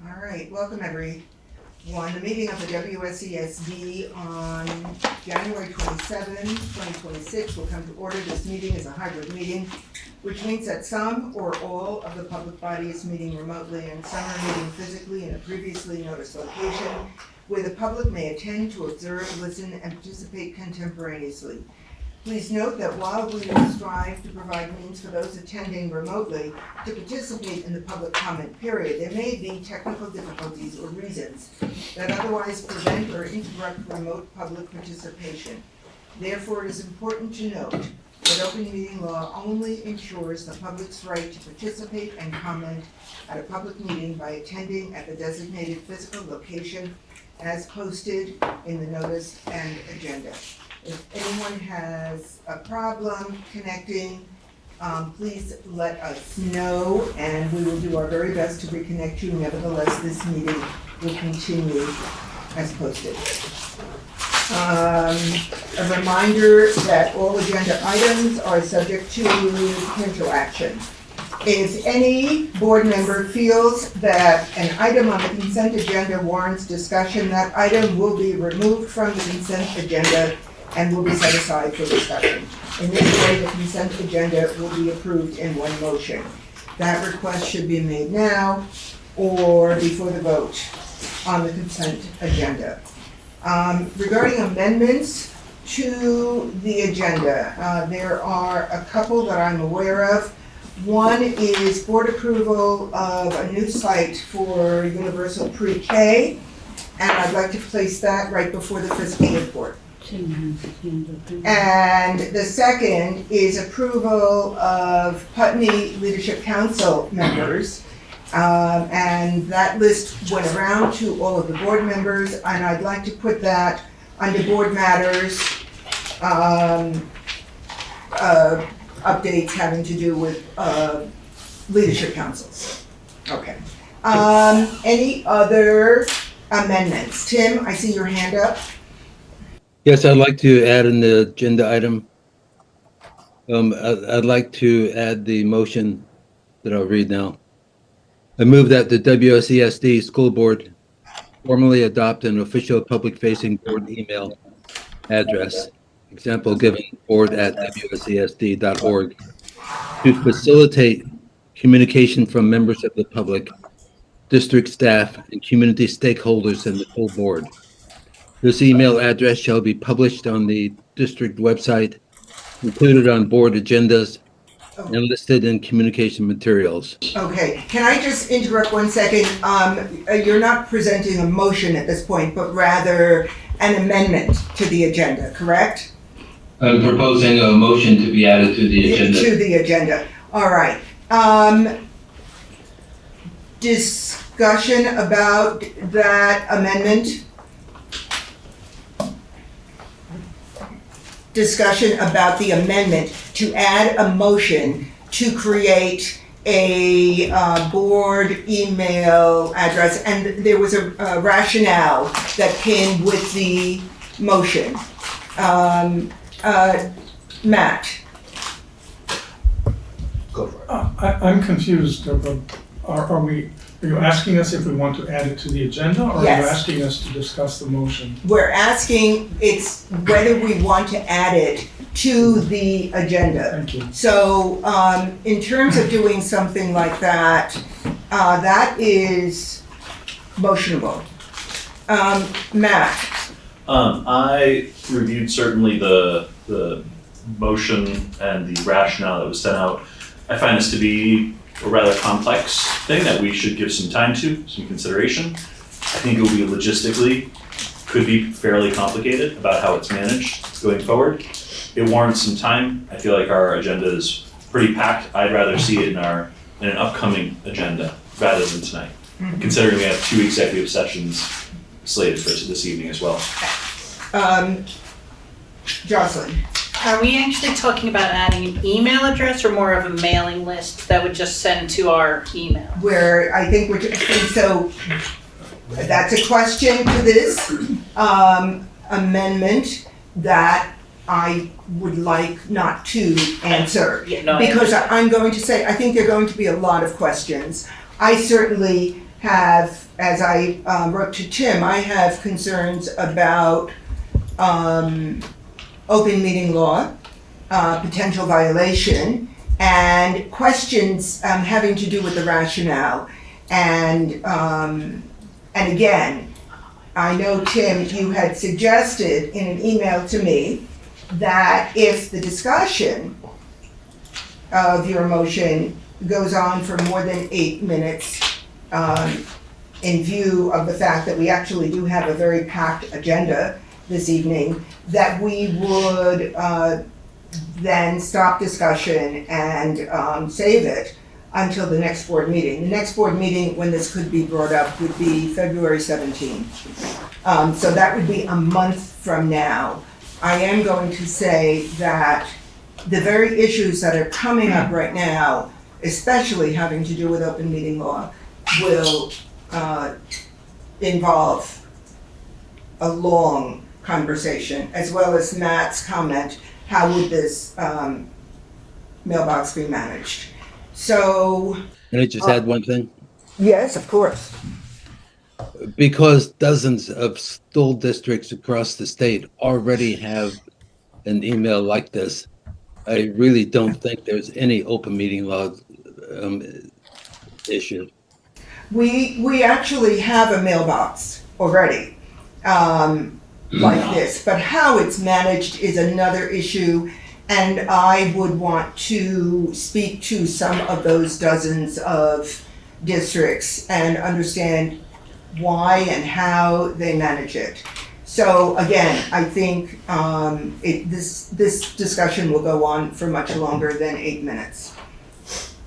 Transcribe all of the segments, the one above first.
All right, welcome everyone. The meeting of the WSESD on January 27, 2026 will come to order. This meeting is a hybrid meeting, which means that some or all of the public body is meeting remotely and some are meeting physically in a previously noticed location where the public may attend to observe, listen, and participate contemporaneously. Please note that while we will strive to provide means for those attending remotely to participate in the public comment period, there may be technical difficulties or reasons that otherwise prevent or interrupt remote public participation. Therefore, it is important to note that open meeting law only ensures the public's right to participate and comment at a public meeting by attending at the designated physical location as posted in the notice and agenda. If anyone has a problem connecting, please let us know and we will do our very best to reconnect you. Nevertheless, this meeting will continue as posted. A reminder that all agenda items are subject to potential action. If any board member feels that an item on the consent agenda warrants discussion, that item will be removed from the consent agenda and will be set aside for discussion. In this way, the consent agenda will be approved in one motion. That request should be made now or before the vote on the consent agenda. Regarding amendments to the agenda, there are a couple that I'm aware of. One is board approval of a new site for universal PreK, and I'd like to place that right before the fiscal report. And the second is approval of Putney Leadership Council members. And that list went around to all of the board members, and I'd like to put that under board matters, updates having to do with leadership councils. Okay. Any other amendments? Tim, I see your hand up. Yes, I'd like to add an agenda item. I'd like to add the motion that I'll read now. I move that the WSESD School Board formally adopt an official public-facing board email address, example given board@wsesd.org, to facilitate communication from members of the public, district staff, and community stakeholders in the full board. This email address shall be published on the district website, included on board agendas, and listed in communication materials. Okay, can I just interrupt 1 second? You're not presenting a motion at this point, but rather an amendment to the agenda, correct? I'm proposing a motion to be added to the agenda. To the agenda, all right. Discussion about that amendment? Discussion about the amendment to add a motion to create a board email address, and there was a rationale that came with the motion. Matt. Go for it. I'm confused. Are you asking us if we want to add it to the agenda, or Yes. are you asking us to discuss the motion? We're asking it's whether we want to add it to the agenda. Thank you. So, in terms of doing something like that, that is motionable. Matt, I reviewed certainly the motion and the rationale that was sent out. I find this to be a rather complex thing that we should give some time to, some consideration. I think it will be logistically, could be fairly complicated about how it's managed going forward. It warrants some time. I feel like our agenda is pretty packed. I'd rather see it in an upcoming agenda rather than tonight, considering we have 2 executive sessions slated for this evening as well. Jocelyn. Are we actually talking about adding an email address or more of a mailing list that would just send to our email? Where I think so that's a question to this amendment that I would like not to answer. Yeah, no, Because I'm going to say, I think there are going to be a lot of questions. I certainly have, as I wrote to Tim, I have concerns about open meeting law, potential violation, and questions having to do with the rationale. And again, I know, Tim, you had suggested in an email to me that if the discussion of your motion goes on for more than 8 minutes, in view of the fact that we actually do have a very packed agenda this evening, that we would then stop discussion and save it until the next board meeting. The next board meeting, when this could be brought up, would be February 17th. So that would be a month from now. I am going to say that the very issues that are coming up right now, especially having to do with open meeting law, will involve a long conversation, as well as Matt's comment, how would this mailbox be managed? So, Can I just add one thing? yes, of course. Because dozens of school districts across the state already have an email like this, I really don't think there's any open meeting law issue. We actually have a mailbox already, like this, but how it's managed is another issue, and I would want to speak to some of those dozens of districts and understand why and how they manage it. So again, I think this discussion will go on for much longer than 8 minutes,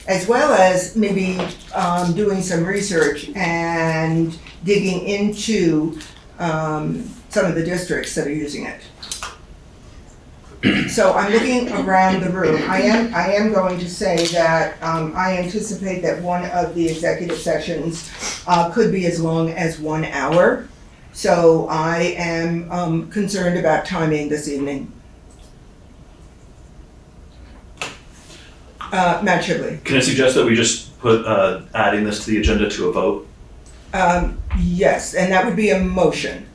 as well as maybe doing some research and digging into some of the districts that are using it. So I'm looking around the room. I am going to say that I anticipate that one of the executive sessions could be as long as 1 hour. So I am concerned about timing this evening. Matt Shibley. Can I suggest that we just put adding this to the agenda to a vote? Yes, and that would be a motion.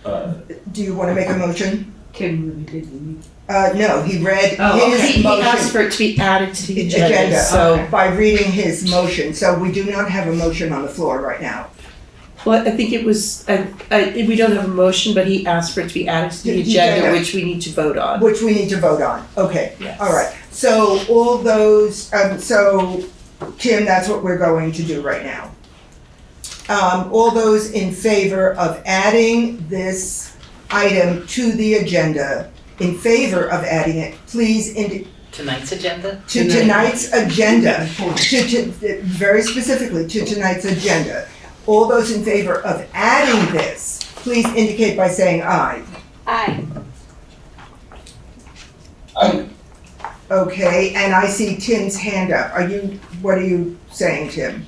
Do you want to make a motion? Tim really didn't. No, he read Oh, his okay. He motion. asked for it to be added to the agenda, So so. by reading his motion, so we do not have a motion on the floor right now. Well, I think it was, we don't have a motion, but he asked for it to be added to the The agenda, agenda. which we need to vote on. Which we need to vote on, okay, Yes. all right. So all those, so Tim, that's what we're going to do right now. All those in favor of adding this item to the agenda, in favor of adding it, please Tonight's agenda? to tonight's agenda, very specifically to tonight's agenda. All those in favor of adding this, please indicate by saying aye. Aye. Aye. Okay, and I see Tim's hand up. What are you saying, Tim?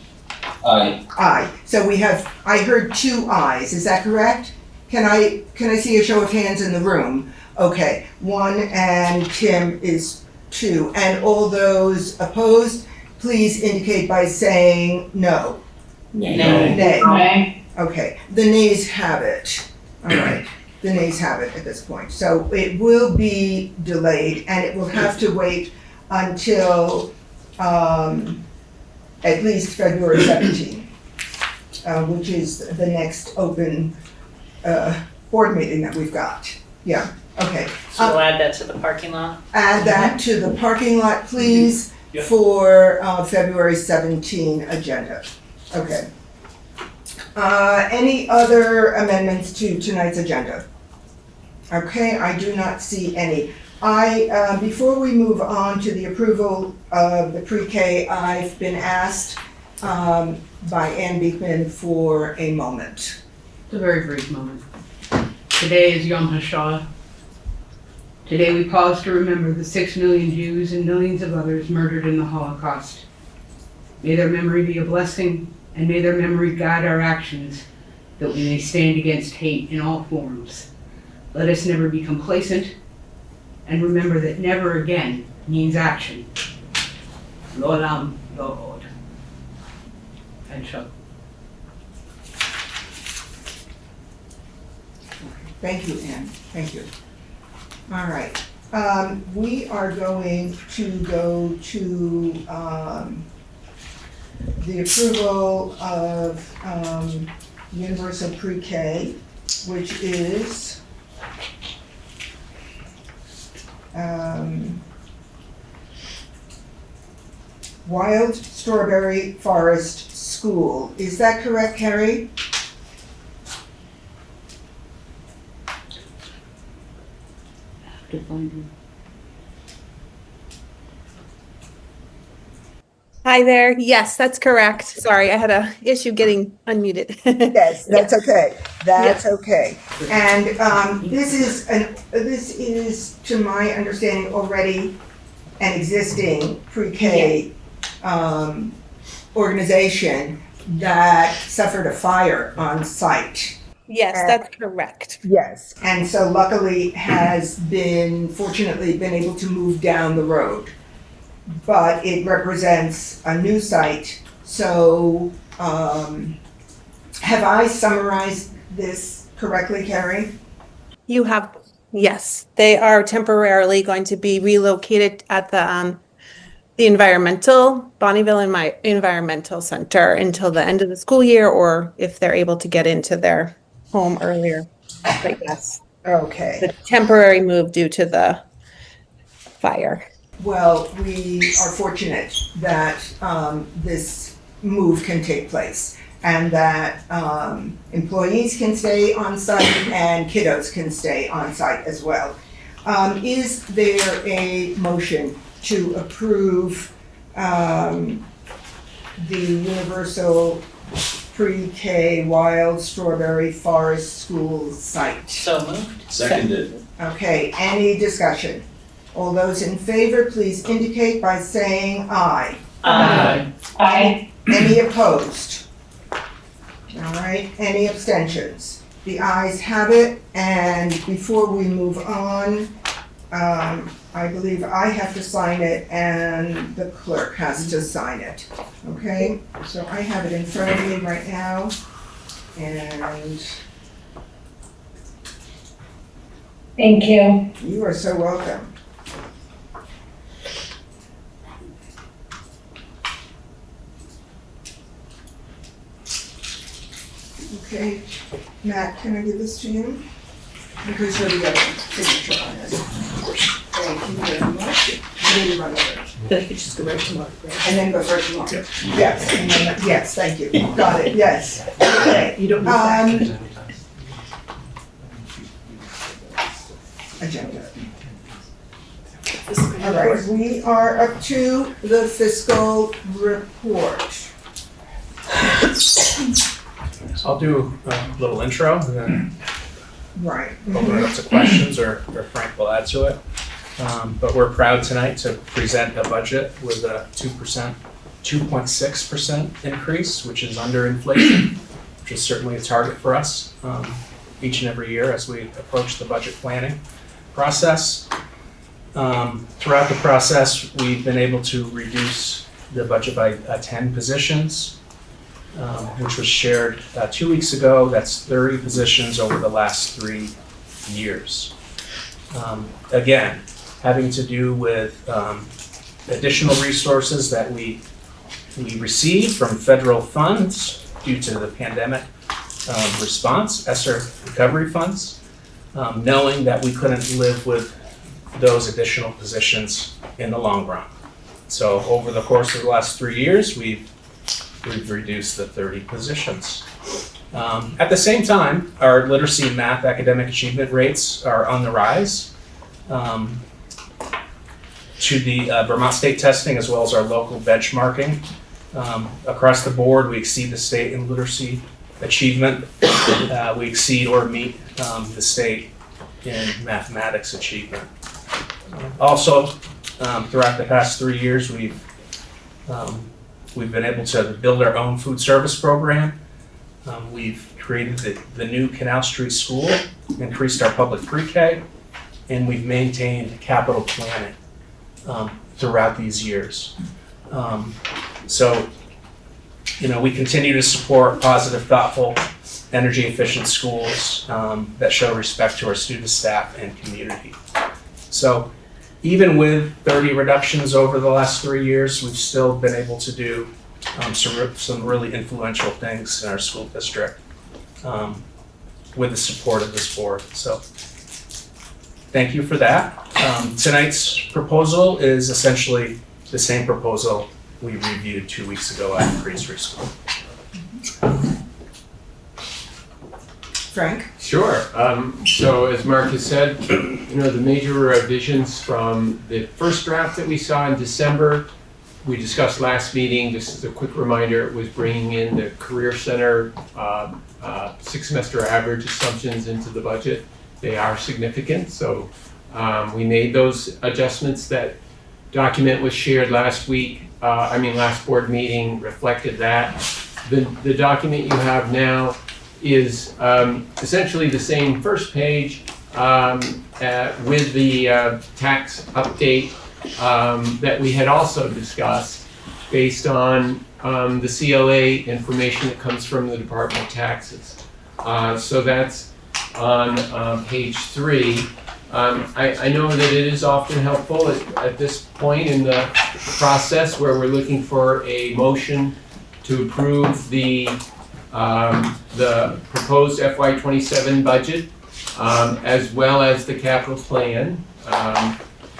Aye. Aye. So we have, I heard 2 ayes, is that correct? Can I see a show of hands in the room? Okay, 1 and Tim is 2. And all those opposed, please indicate by saying no. Nay. Nay. Okay, the nays have it. All right, the nays have it at this point. So it will be delayed, and it will have to wait until at least February 17th, which is the next open board meeting that we've got. Yeah, okay. So we'll add that to the parking lot? Add that to the parking lot, please, Yeah. for February 17 agenda. Okay. Any other amendments to tonight's agenda? Okay, I do not see any. Before we move on to the approval of the PreK, I've been asked by Ann Beekman for a moment. It's a very brief moment. Today is Yom HaShoah. Today we pause to remember the 6 million Jews and millions of others murdered in the Holocaust. May their memory be a blessing, and may their memory guide our actions, that we may stand against hate in all forms. Let us never be complacent, and remember that never again means action. L'olam lo od. And shalom. Thank you, Ann, thank you. All right, we are going to go to, the approval of, universal PreK, which is, Wild Strawberry Forest School. Is that correct, Carrie? To find you. Hi there. Yes, that's correct. Sorry, I had a issue getting unmuted. Yes, that's okay. That's okay. And this is, to my understanding, already an existing pre-K organization that suffered a fire on site. Yes, that's correct. Yes. And so luckily has fortunately been able to move down the road. But it represents a new site. So have I summarized this correctly, Carrie? You have, yes, they are temporarily going to be relocated at the Bonneville Environmental Center until the end of the school year, or if they're able to get into their home earlier. But yes, Okay. the temporary move due to the fire. Well, we are fortunate that this move can take place and that employees can stay on site and kiddos can stay on site as well. Is there a motion to approve the Universal Pre-K Wild Strawberry Forest School site? So moved. Seconded. Okay, any discussion? All those in favor, please indicate by saying aye. Aye. Aye. Any opposed? All right, any abstentions? The ayes have it, and before we move on, I believe I have to sign it and the clerk has to sign it, okay? So I have it in front of me right now, and Thank you. you are so welcome. Okay, Matt, can I give this to you? Because you're the other signature on this. Thank you very much. You need to run over. Then you just go right to Mark, right? And then go first along. Yes, and then, yes, thank you. Got it, yes. Okay. You don't need that. Agenda. All right, we are up to the fiscal report. I'll do a little intro and then Right. open it up to questions or Frank will add to it. But we're proud tonight to present a budget with a 2.6% increase, which is under inflation, which is certainly a target for us each and every year as we approach the budget planning process. Throughout the process, we've been able to reduce the budget by 10 positions. Which was shared 2 weeks ago. That's 30 positions over the last 3 years. Again, having to do with additional resources that we received from federal funds due to the pandemic response, ESSER recovery funds, knowing that we couldn't live with those additional positions in the long run. So over the course of the last 3 years, we've reduced the 30 positions. At the same time, our literacy and math academic achievement rates are on the rise. To the Vermont state testing as well as our local benchmarking. Across the board, we exceed the state in literacy achievement. We exceed or meet the state in mathematics achievement. Also, throughout the past 3 years, we've been able to build our own food service program. We've created the new Canal Street School, increased our public pre-K, and we've maintained capital planning throughout these years. So, we continue to support positive, thoughtful energy efficient schools that show respect to our students, staff, and community. So even with 30 reductions over the last 3 years, we've still been able to do some really influential things in our school district with the support of this board. So thank you for that. Tonight's proposal is essentially the same proposal we reviewed 2 weeks ago at Preschool School. Frank? Sure. So as Mark has said, the major revisions from the first draft that we saw in December, we discussed last meeting. Just as a quick reminder, it was bringing in the Career Center 6-semester average assumptions into the budget. They are significant, so we made those adjustments. That document was shared last board meeting reflected that. The document you have now is essentially the same first page with the tax update that we had also discussed based on the CLA information that comes from the Department of Taxes. So that's on page 3. I know that it is often helpful at this point in the process where we're looking for a motion to approve the proposed FY27 budget, as well as the capital plan.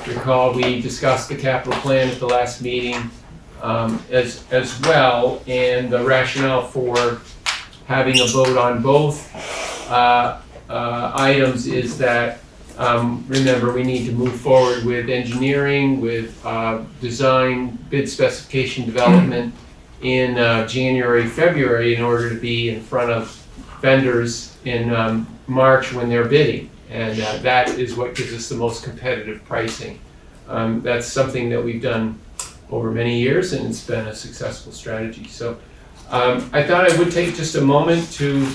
Recall we discussed the capital plan at the last meeting as well, and the rationale for having a vote on both items is that, remember, we need to move forward with engineering, with design, bid specification development in January, February in order to be in front of vendors in March when they're bidding. And that is what gives us the most competitive pricing. That's something that we've done over many years, and it's been a successful strategy. So I thought I would take just a moment to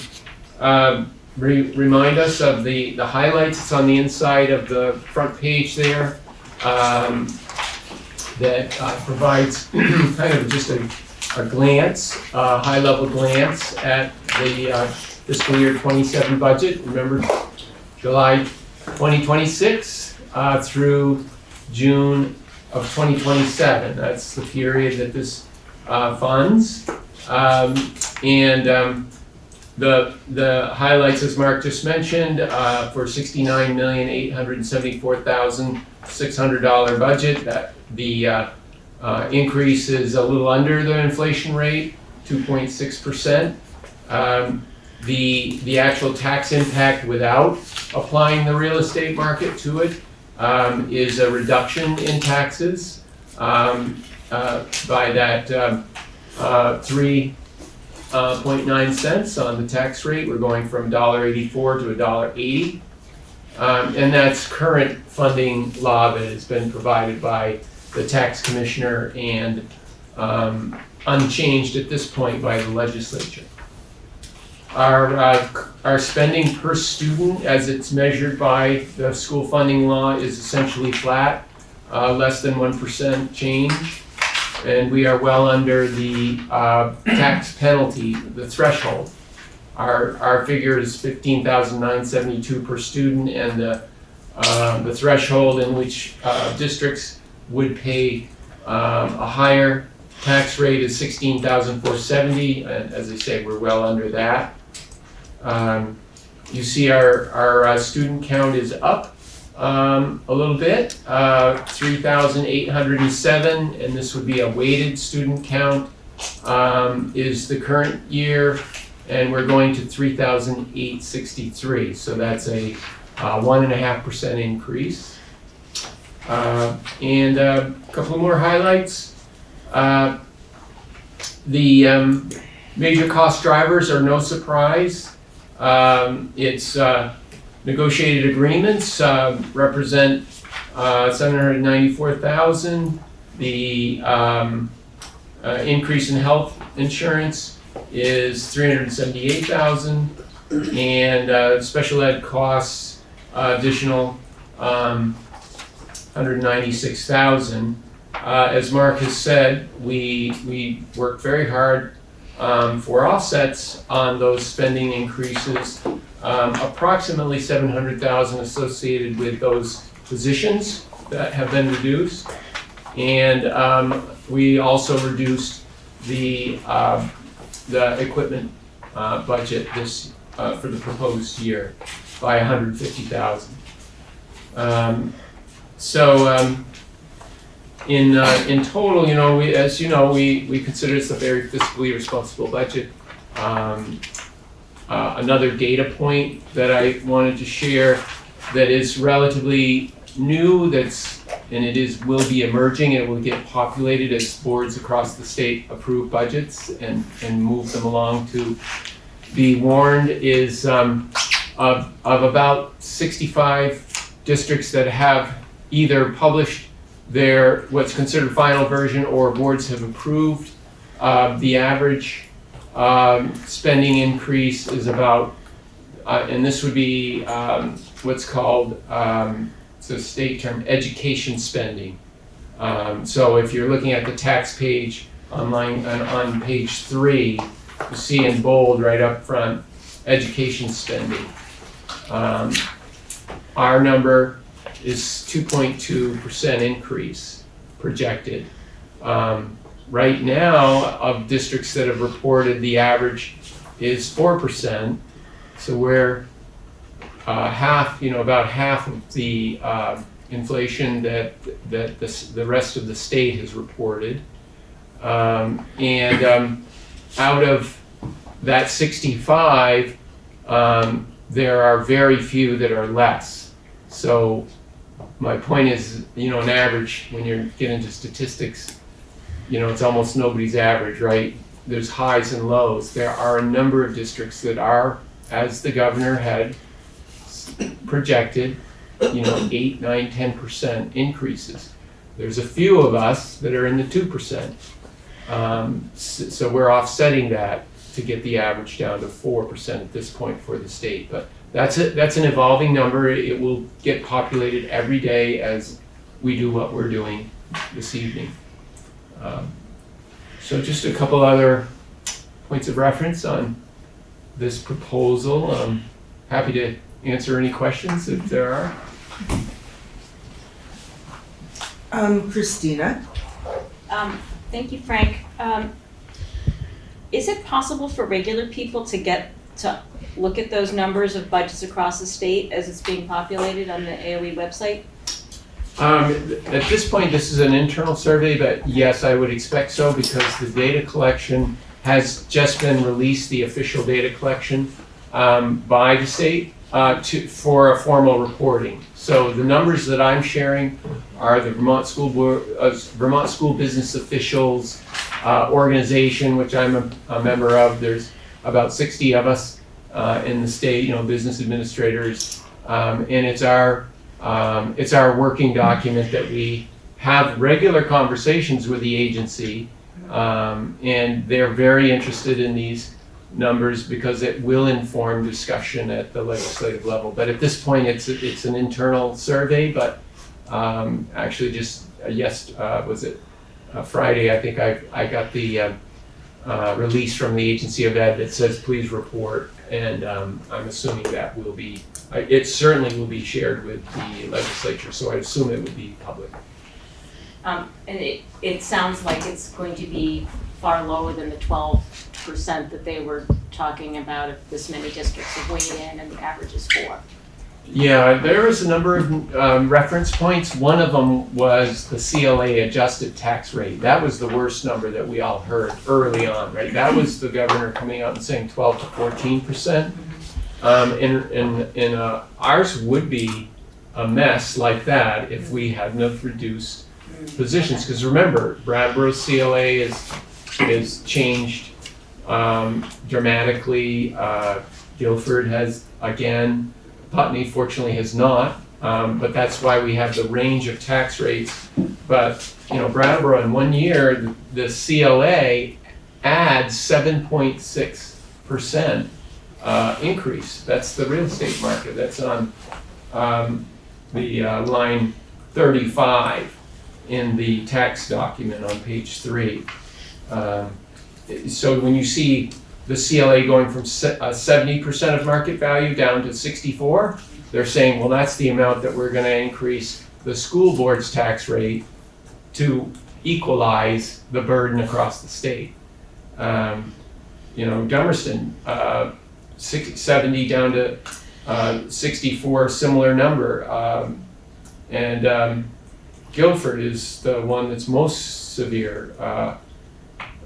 remind us of the highlights. It's on the inside of the front page there that provides kind of just a glance, high-level glance at the fiscal year 27 budget. Remember, July 2026 through June of 2027. That's the period that this funds. The highlights, as Mark just mentioned, for $69,874,600 budget, that the increase is a little under the inflation rate, 2.6%. The actual tax impact without applying the real estate market to it is a reduction in taxes by that 3.9 cents on the tax rate. We're going from $1.84 to $1.80. And that's current funding law that has been provided by the tax commissioner and unchanged at this point by the legislature. Our spending per student, as it's measured by the school funding law, is essentially flat, less than 1% change. And we are well under the tax penalty, the threshold. Our figure is $15,972 per student, and the threshold in which districts would pay a higher tax rate is $16,470, and as I say, we're well under that. You see our student count is up a little bit, 3,807, and this would be a weighted student count is the current year, and we're going to 3,863, so that's a 1.5% increase. And a couple more highlights. The major cost drivers are no surprise. It's negotiated agreements represent $794,000. The increase in health insurance is $378,000, and special ed costs additional $196,000. As Mark has said, we work very hard for offsets on those spending increases. Approximately 700,000 associated with those positions that have been reduced. And we also reduced the equipment budget for the proposed year by 150,000. In total, we consider this a very fiscally responsible budget. Another data point that I wanted to share that is relatively new, will be emerging, and it will get populated as boards across the state approve budgets and move them along to be warned, is of about 65 districts that have either published their what's considered final version or boards have approved. The average spending increase is about, and this would be what's called, it's a state term, education spending. So if you're looking at the tax page online on page 3, you see in bold right up front, education spending. Our number is 2.2% increase projected. Right now, of districts that have reported, the average is 4%. So we're about half of the inflation that the rest of the state has reported. Out of that 65, there are very few that are less. So my point is, an average, when you get into statistics, it's almost nobody's average, right? There's highs and lows. There are a number of districts that are, as the governor had projected, 8, 9, 10% increases. There's a few of us that are in the 2%. So we're offsetting that to get the average down to 4% at this point for the state. But that's an evolving number. It will get populated every day as we do what we're doing this evening. So just a couple other points of reference on this proposal. I'm happy to answer any questions if there are. Christina? Thank you, Frank. Is it possible for regular people to look at those numbers of budgets across the state as it's being populated on the AOE website? At this point, this is an internal survey, but yes, I would expect so, because the data collection has just been released, the official data collection by the state for a formal reporting. So the numbers that I'm sharing are the Vermont School Business Officials organization, which I'm a member of. There's about 60 of us in the state, business administrators, and it's our working document that we have regular conversations with the agency, and they're very interested in these numbers because it will inform discussion at the legislative level. But at this point, it's an internal survey. But actually, just Friday? I think I got the release from the Agency of Ed that says please report, and I'm assuming that will be. It certainly will be shared with the legislature, so I assume it would be public. And it sounds like it's going to be far lower than the 12% that they were talking about if this many districts have weighed in and the average is 4. Yeah, there was a number of reference points. One of them was the CLA adjusted tax rate. That was the worst number that we all heard early on, right? That was the governor coming out and saying 12 to 14%. And ours would be a mess like that if we hadn't have reduced positions. Because remember, Brattleboro's CLA is changed dramatically. Guilford has, again. Putney fortunately has not, but that's why we have the range of tax rates. But Brattleboro in 1 year, the CLA adds 7.6% increase. That's the real estate market. That's on the line 35 in the tax document on page 3. so when you see the CLA going from 70% of market value down to 64, they're saying, well, that's the amount that we're gonna increase the school board's tax rate to equalize the burden across the state. Dummerston, 70 down to 64, similar number. And Guilford is the one that's most severe,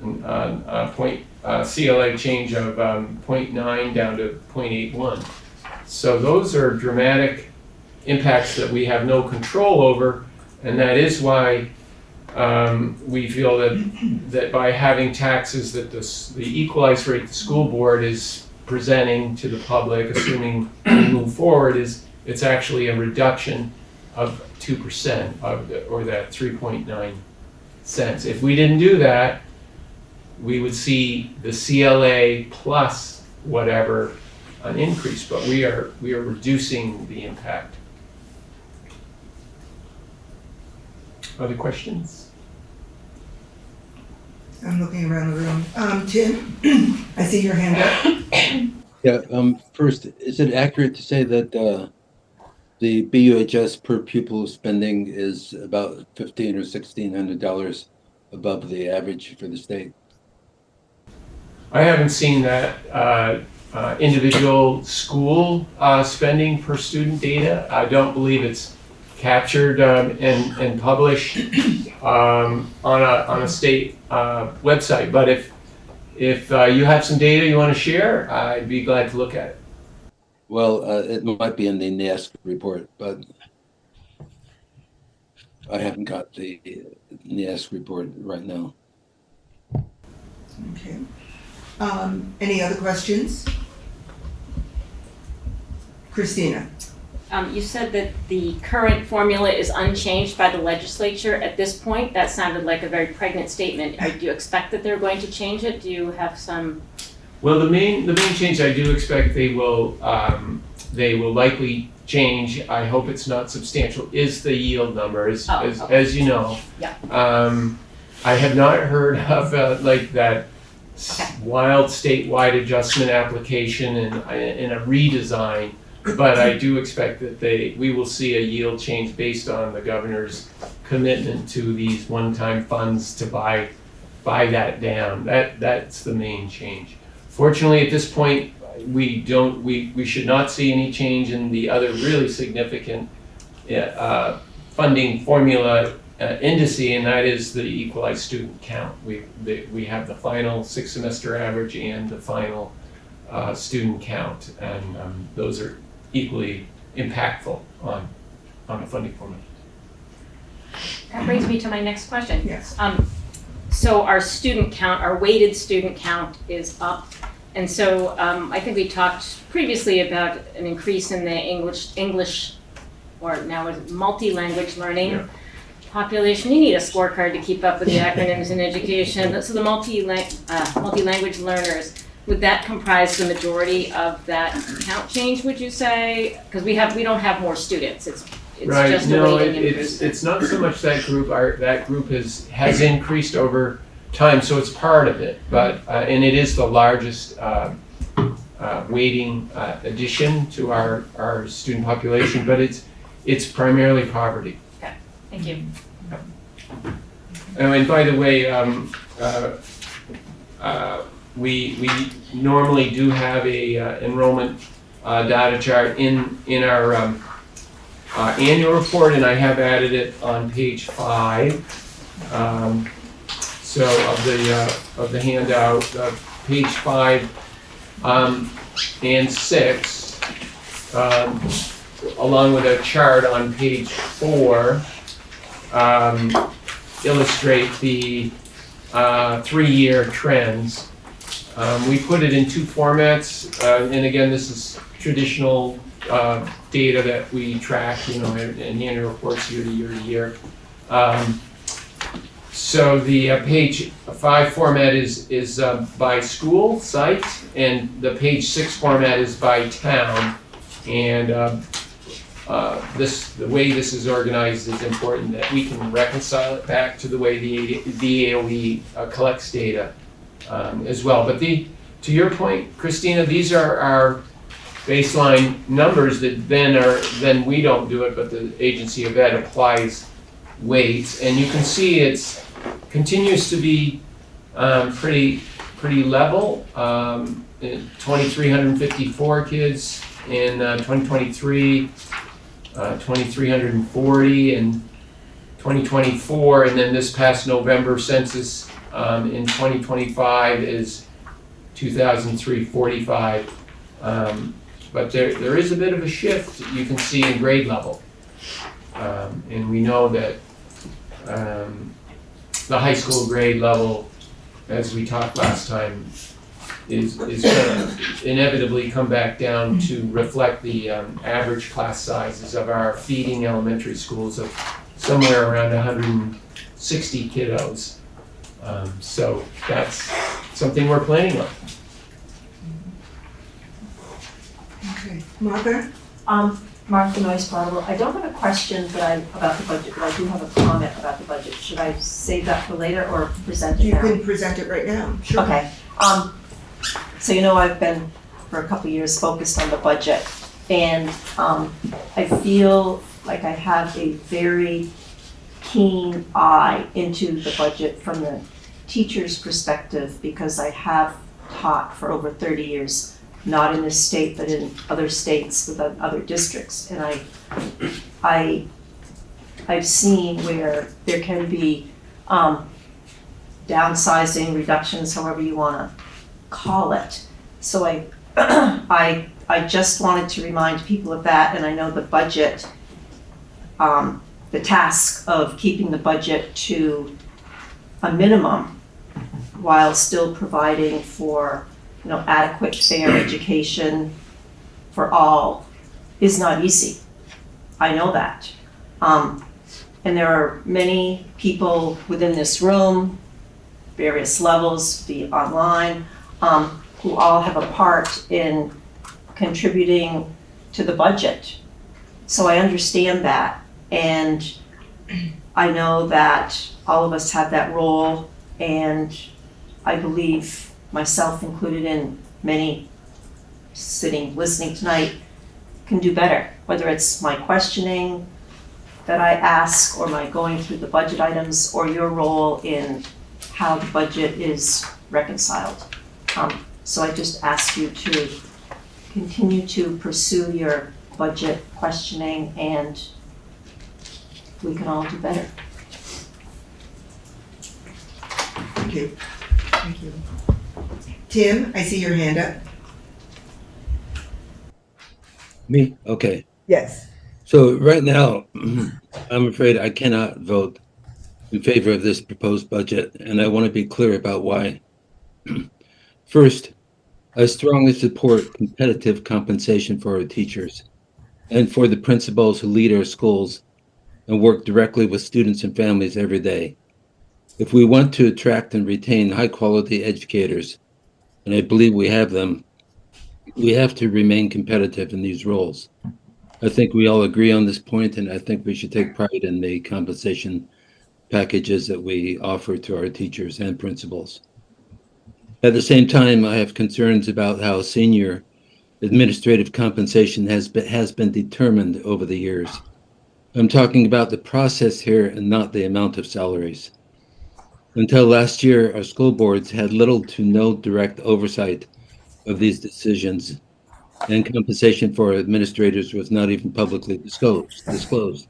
CLA change of 0.9 down to 0.81. So those are dramatic impacts that we have no control over, and that is why we feel that by having taxes that the equalized rate the school board is presenting to the public, assuming we move forward, it's actually a reduction of 2% or that 3.9 cents. If we didn't do that, we would see the CLA plus whatever an increase, but we are reducing the impact. Other questions? I'm looking around the room. Tim, I see your hand up. Yeah, first, is it accurate to say that the BUHS per pupil spending is about $1,500 or $1,600 above the average for the state? I haven't seen that individual school spending per student data. I don't believe it's captured and published on a state website. But if you have some data you want to share, I'd be glad to look at it. Well, it might be in the NASC report, but I haven't got the NASC report right now. Okay. Any other questions? Christina? You said that the current formula is unchanged by the legislature at this point. That sounded like a very pregnant statement. Do you expect that they're going to change it? Do you have some? Well, the main change I do expect they will likely change. I hope it's not substantial. Is the yield number as you know? Yeah. I have not heard of like that wild statewide adjustment application and a redesign. But I do expect that we will see a yield change based on the governor's commitment to these one-time funds to buy that down. That's the main change. Fortunately, at this point, we should not see any change in the other really significant funding formula indice, and that is the equalized student count. We have the final 6-semester average and the final student count, and those are equally impactful on the funding formula. That brings me to my next question. Yes. So our student count, our weighted student count is up. And so I think we talked previously about an increase in the English or now is multi-language learning population. You need a scorecard to keep up with the acronyms in education. So the multi-language learners, would that comprise the majority of that count change, would you say? Because we don't have more students. It's right. Just no, a weighting improvement. It's not so much that group. That group has increased over time, so it's part of it. But and it is the largest weighting addition to our student population. But it's primarily poverty. Okay, thank you. And by the way, we normally do have a enrollment data chart in our annual report, and I have added it on page 5. So of the handout, page 5 and 6, along with a chart on page 4, illustrate the 3-year trends. We put it in 2 formats, and again, this is traditional data that we track, in annual reports year to year to year. So the page 5 format is by school site, and the page 6 format is by town. And the way this is organized is important, that we can reconcile it back to the way the AOE collects data. as well. But to your point, Christina, these are our baseline numbers that then we don't do it, but the Agency of Ed applies weights, and you can see it's continues to be pretty level. 2,354 kids in 2023, 2,340 in 2024, and then this past November census in 2025 is 2,345. But there is a bit of a shift you can see in grade level. And we know that the high school grade level, as we talked last time, is going to inevitably come back down to reflect the average class sizes of our feeding elementary schools of somewhere around 160 kiddos. So that's something we're planning on. Okay, Martha? Martha Noyes Brattleboro. I don't have a question about the budget, but I do have a comment about the budget. Should I save that for later or present it now? You can present it right now, sure. Okay. So I've been for a couple of years focused on the budget, and I feel like I have a very keen eye into the budget from the teacher's perspective, because I have taught for over 30 years. Not in this state, but in other states with other districts. And I've seen where there can be downsizing, reductions, however you want to call it. So I just wanted to remind people of that, and I know the budget, the task of keeping the budget to a minimum while still providing for adequate, fair education for all is not easy. I know that. And there are many people within this room, various levels, be it online, who all have a part in contributing to the budget. So I understand that. And I know that all of us have that role, and I believe myself included in many listening tonight, can do better, whether it's my questioning that I ask or my going through the budget items or your role in how the budget is reconciled. So I just ask you to continue to pursue your budget questioning, and we can all do better. Thank you. Thank you. Tim, I see your hand up. Me? Okay. Yes. So right now, I'm afraid I cannot vote in favor of this proposed budget, and I want to be clear about why. First, I strongly support competitive compensation for our teachers and for the principals who lead our schools and work directly with students and families every day. If we want to attract and retain high-quality educators, and I believe we have them, we have to remain competitive in these roles. I think we all agree on this point, and I think we should take pride in the compensation packages that we offer to our teachers and principals. At the same time, I have concerns about how senior administrative compensation has been determined over the years. I'm talking about the process here and not the amount of salaries. Until last year, our school boards had little to no direct oversight of these decisions, and compensation for administrators was not even publicly disclosed.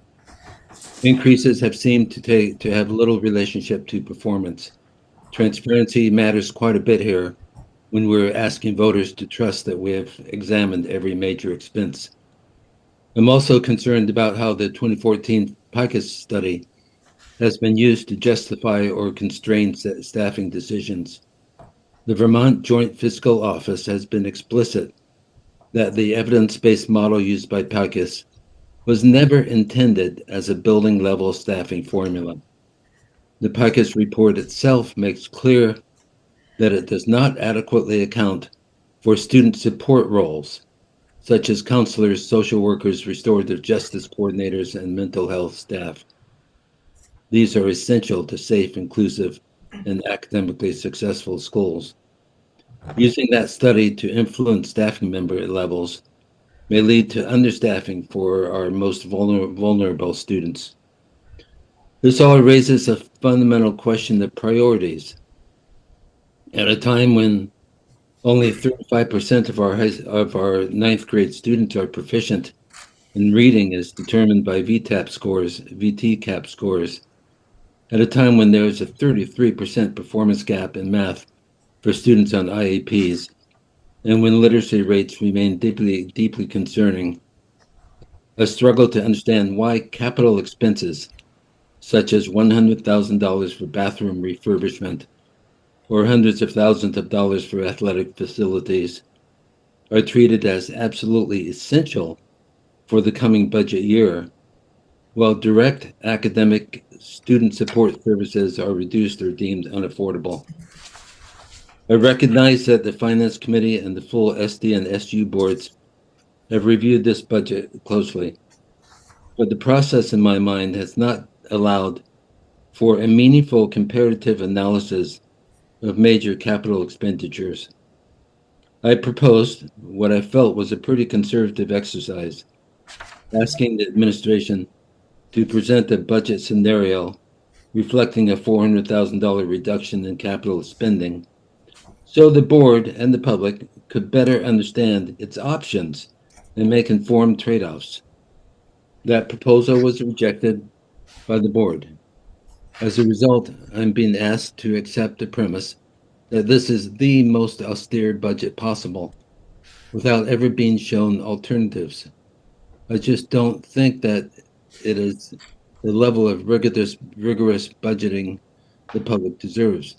Increases have seemed to have little relationship to performance. Transparency matters quite a bit here when we're asking voters to trust that we have examined every major expense. I'm also concerned about how the 2014 PreK study has been used to justify or constrain staffing decisions. The Vermont Joint Fiscal Office has been explicit that the evidence-based model used by PreK was never intended as a building-level staffing formula. The PreK report itself makes clear that it does not adequately account for student support roles, such as counselors, social workers, restorative justice coordinators, and mental health staff. These are essential to safe, inclusive, and academically successful schools. Using that study to influence staffing member levels may lead to understaffing for our most vulnerable students. This all raises a fundamental question of priorities. At a time when only 35% of our ninth grade students are proficient in reading as determined by VTCAP scores, at a time when there is a 33% performance gap in math for students on IEPs, and when literacy rates remain deeply concerning, a struggle to understand why capital expenses, such as $100,000 for bathroom refurbishment or hundreds of thousands of dollars for athletic facilities, are treated as absolutely essential for the coming budget year, while direct academic student support services are reduced or deemed unaffordable. I recognize that the Finance Committee and the full SD and SU boards have reviewed this budget closely, but the process in my mind has not allowed for a meaningful comparative analysis of major capital expenditures. I proposed what I felt was a pretty conservative exercise, asking the administration to present a budget scenario reflecting a $400,000 reduction in capital spending, so the board and the public could better understand its options and make informed trade-offs. That proposal was rejected by the board. As a result, I'm being asked to accept the premise that this is the most austere budget possible, without ever being shown alternatives. I just don't think that it is the level of rigorous budgeting the public deserves.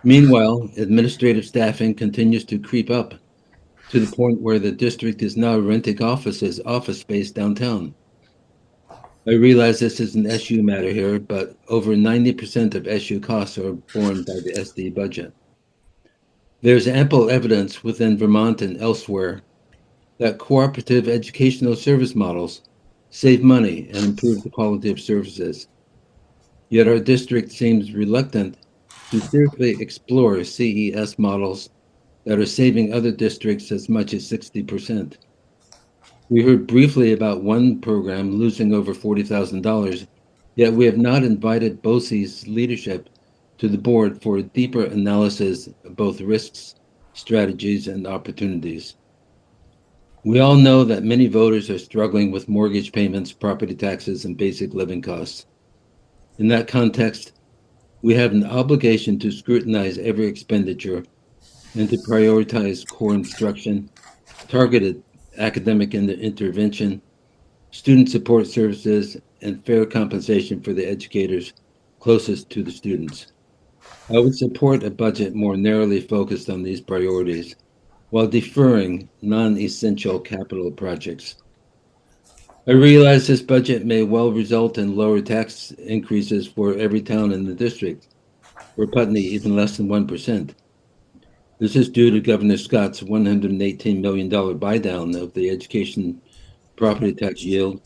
Meanwhile, administrative staffing continues to creep up to the point where the district is now renting office space downtown. I realize this is an SU matter here, but over 90% of SU costs are borne by the SD budget. There's ample evidence within Vermont and elsewhere that cooperative educational service models save money and improve the quality of services. Yet our district seems reluctant to seriously explore CES models that are saving other districts as much as 60%. We heard briefly about one program losing over $40,000, yet we have not invited BOCES leadership to the board for a deeper analysis of both risks, strategies, and opportunities. We all know that many voters are struggling with mortgage payments, property taxes, and basic living costs. In that context, we have an obligation to scrutinize every expenditure and to prioritize core instruction, targeted academic intervention, student support services, and fair compensation for the educators closest to the students. I would support a budget more narrowly focused on these priorities while deferring non-essential capital projects. I realize this budget may well result in lower tax increases for every town in the district, for Putney even less than 1%. This is due to Governor Scott's $118 million buy-down of the education property tax yield,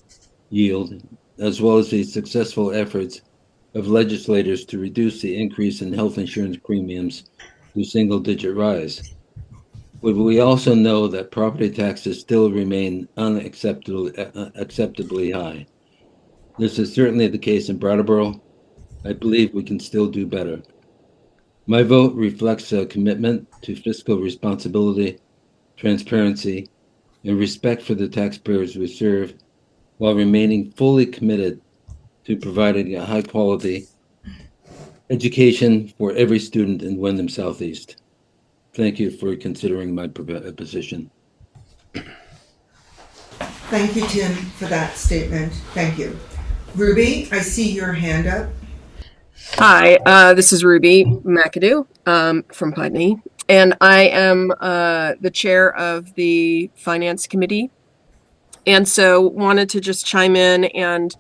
as well as the successful efforts of legislators to reduce the increase in health insurance premiums to single-digit rise. But we also know that property taxes still remain unacceptably high. This is certainly the case in Brattleboro. I believe we can still do better. My vote reflects a commitment to fiscal responsibility, transparency, and respect for the taxpayers we serve, while remaining fully committed to providing a high-quality education for every student in Windham Southeast. Thank you for considering my position. Thank you, Tim, for that statement. Thank you. Ruby, I see your hand up. Hi, this is Ruby McAdoo from Putney, and I am the chair of the Finance Committee, and so wanted to just chime in and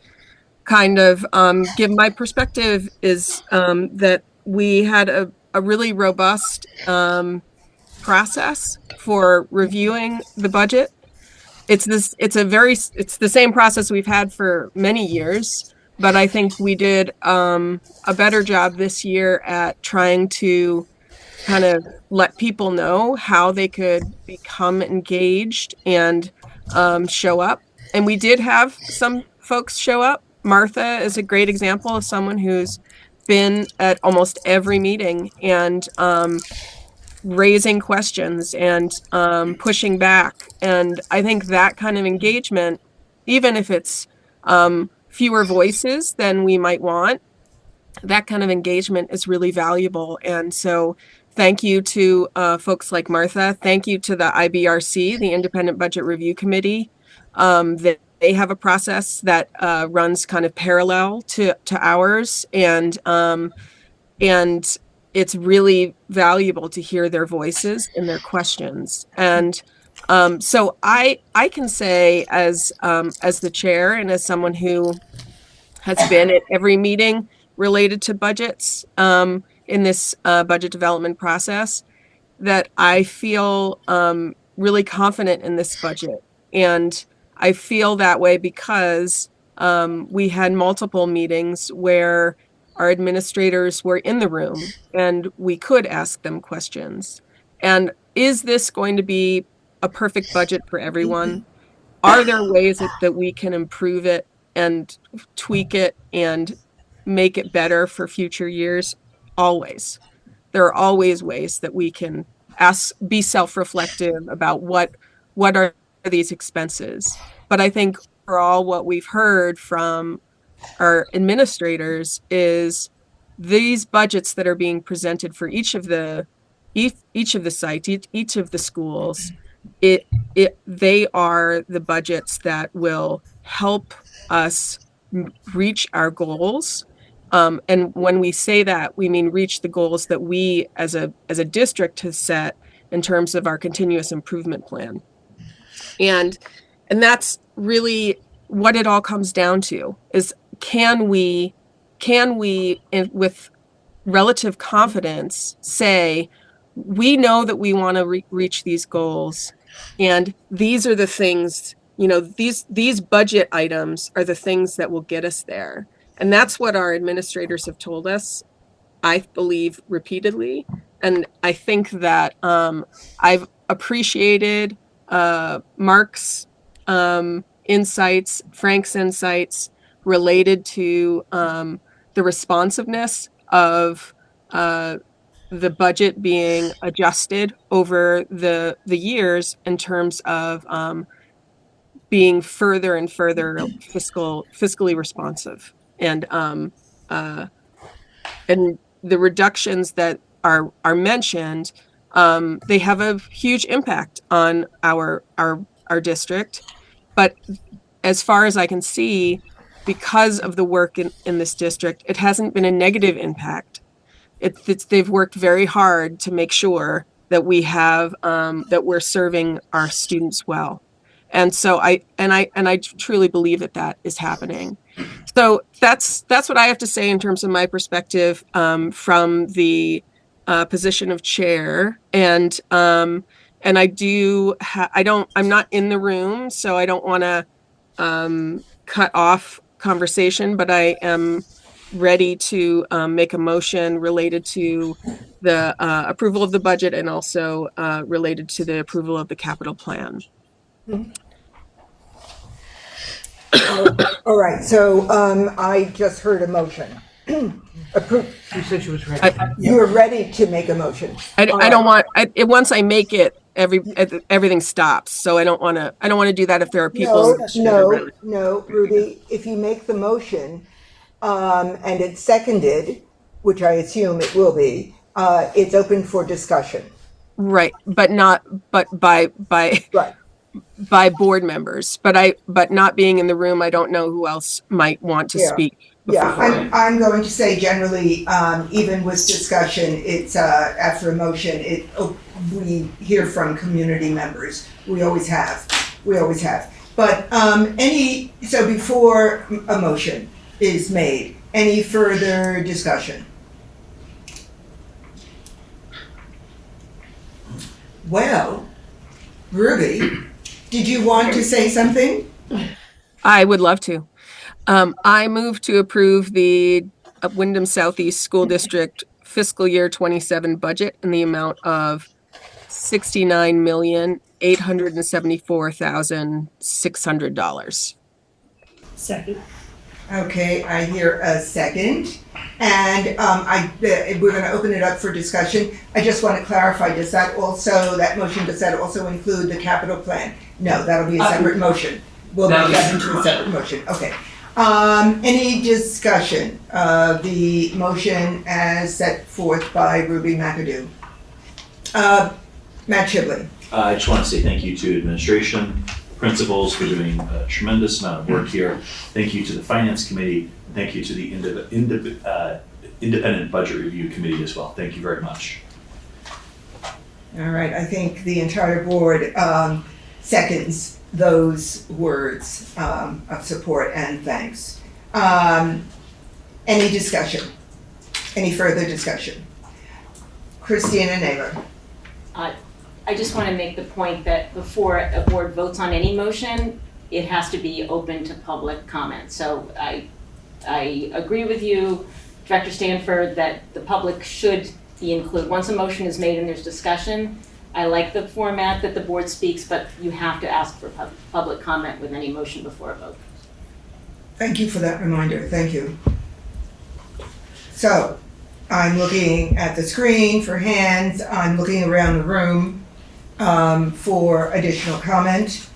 kind of give my perspective is that we had a really robust process for reviewing the budget. It's the same process we've had for many years. but I think we did a better job this year at trying to kind of let people know how they could become engaged and show up. And we did have some folks show up. Martha is a great example of someone who's been at almost every meeting and raising questions and pushing back. And I think that kind of engagement, even if it's fewer voices than we might want, that kind of engagement is really valuable. And so thank you to folks like Martha. Thank you to the IBRC, the Independent Budget Review Committee. They have a process that runs kind of parallel to ours. And it's really valuable to hear their voices and their questions. And so I can say as the chair and as someone who has been at every meeting related to budgets in this budget development process, that I feel really confident in this budget. And I feel that way because we had multiple meetings where our administrators were in the room and we could ask them questions. And is this going to be a perfect budget for everyone? Are there ways that we can improve it and tweak it and make it better for future years? Always. There are always ways that we can be self-reflective about what are these expenses. But I think overall what we've heard from our administrators is these budgets that are being presented for each of the sites, each of the schools, they are the budgets that will help us reach our goals. And when we say that, we mean reach the goals that we as a district have set in terms of our continuous improvement plan. And that's really what it all comes down to is can we with relative confidence say, we know that we want to reach these goals, and these are the things, these budget items are the things that will get us there. And that's what our administrators have told us, I believe, repeatedly. And I think that I've appreciated Mark's insights, Frank's insights related to the responsiveness of the budget being adjusted over the years in terms of being further and further fiscally responsive. And the reductions that are mentioned, they have a huge impact on our district. But as far as I can see, because of the work in this district, it hasn't been a negative impact. They've worked very hard to make sure that we have that we're serving our students well. And so I truly believe that is happening. So that's what I have to say in terms of my perspective from the position of chair. And I do I'm not in the room, so I don't want to cut off conversation, but I am ready to make a motion related to the approval of the budget and also related to the approval of the capital plan. All right, so I just heard a motion. She said she was ready. You are ready to make a motion. I don't want, once I make it, everything stops. So I don't want to do that if there are people. No, Ruby, if you make the motion and it's seconded, which I assume it will be, it's open for discussion. Right, but by Right. by board members, but not being in the room, I don't know who else might want to speak. Yeah, I'm going to say generally, even with discussion, it's after a motion, we hear from community members. We always have. But so before a motion is made, any further discussion? Well, Ruby, did you want to say something? I would love to. I move to approve the Windham Southeast School District fiscal year 27 budget in the amount of $69,874,600. Second. Okay, I hear a second. And we're going to open it up for discussion. I just want to clarify, does that also include the capital plan? No, that'll be a separate motion. We'll make that into a separate motion. Okay. Any discussion of the motion as set forth by Ruby McAdoo? Matt Shibley. I just want to say thank you to administration, principals for doing a tremendous amount of work here. Thank you to the finance committee. Thank you to the independent budget review committee as well. Thank you very much. All right, I think the entire board seconds those words of support and thanks. Any discussion? Any further discussion? Christina Naylor. I just want to make the point that before a board votes on any motion, it has to be open to public comment. So I agree with you, Director Stanford, that the public should be included. Once a motion is made and there's discussion, I like the format that the board speaks, but you have to ask for public comment with any motion before a vote. Thank you for that reminder. Thank you. So I'm looking at the screen for hands. I'm looking around the room for additional comment.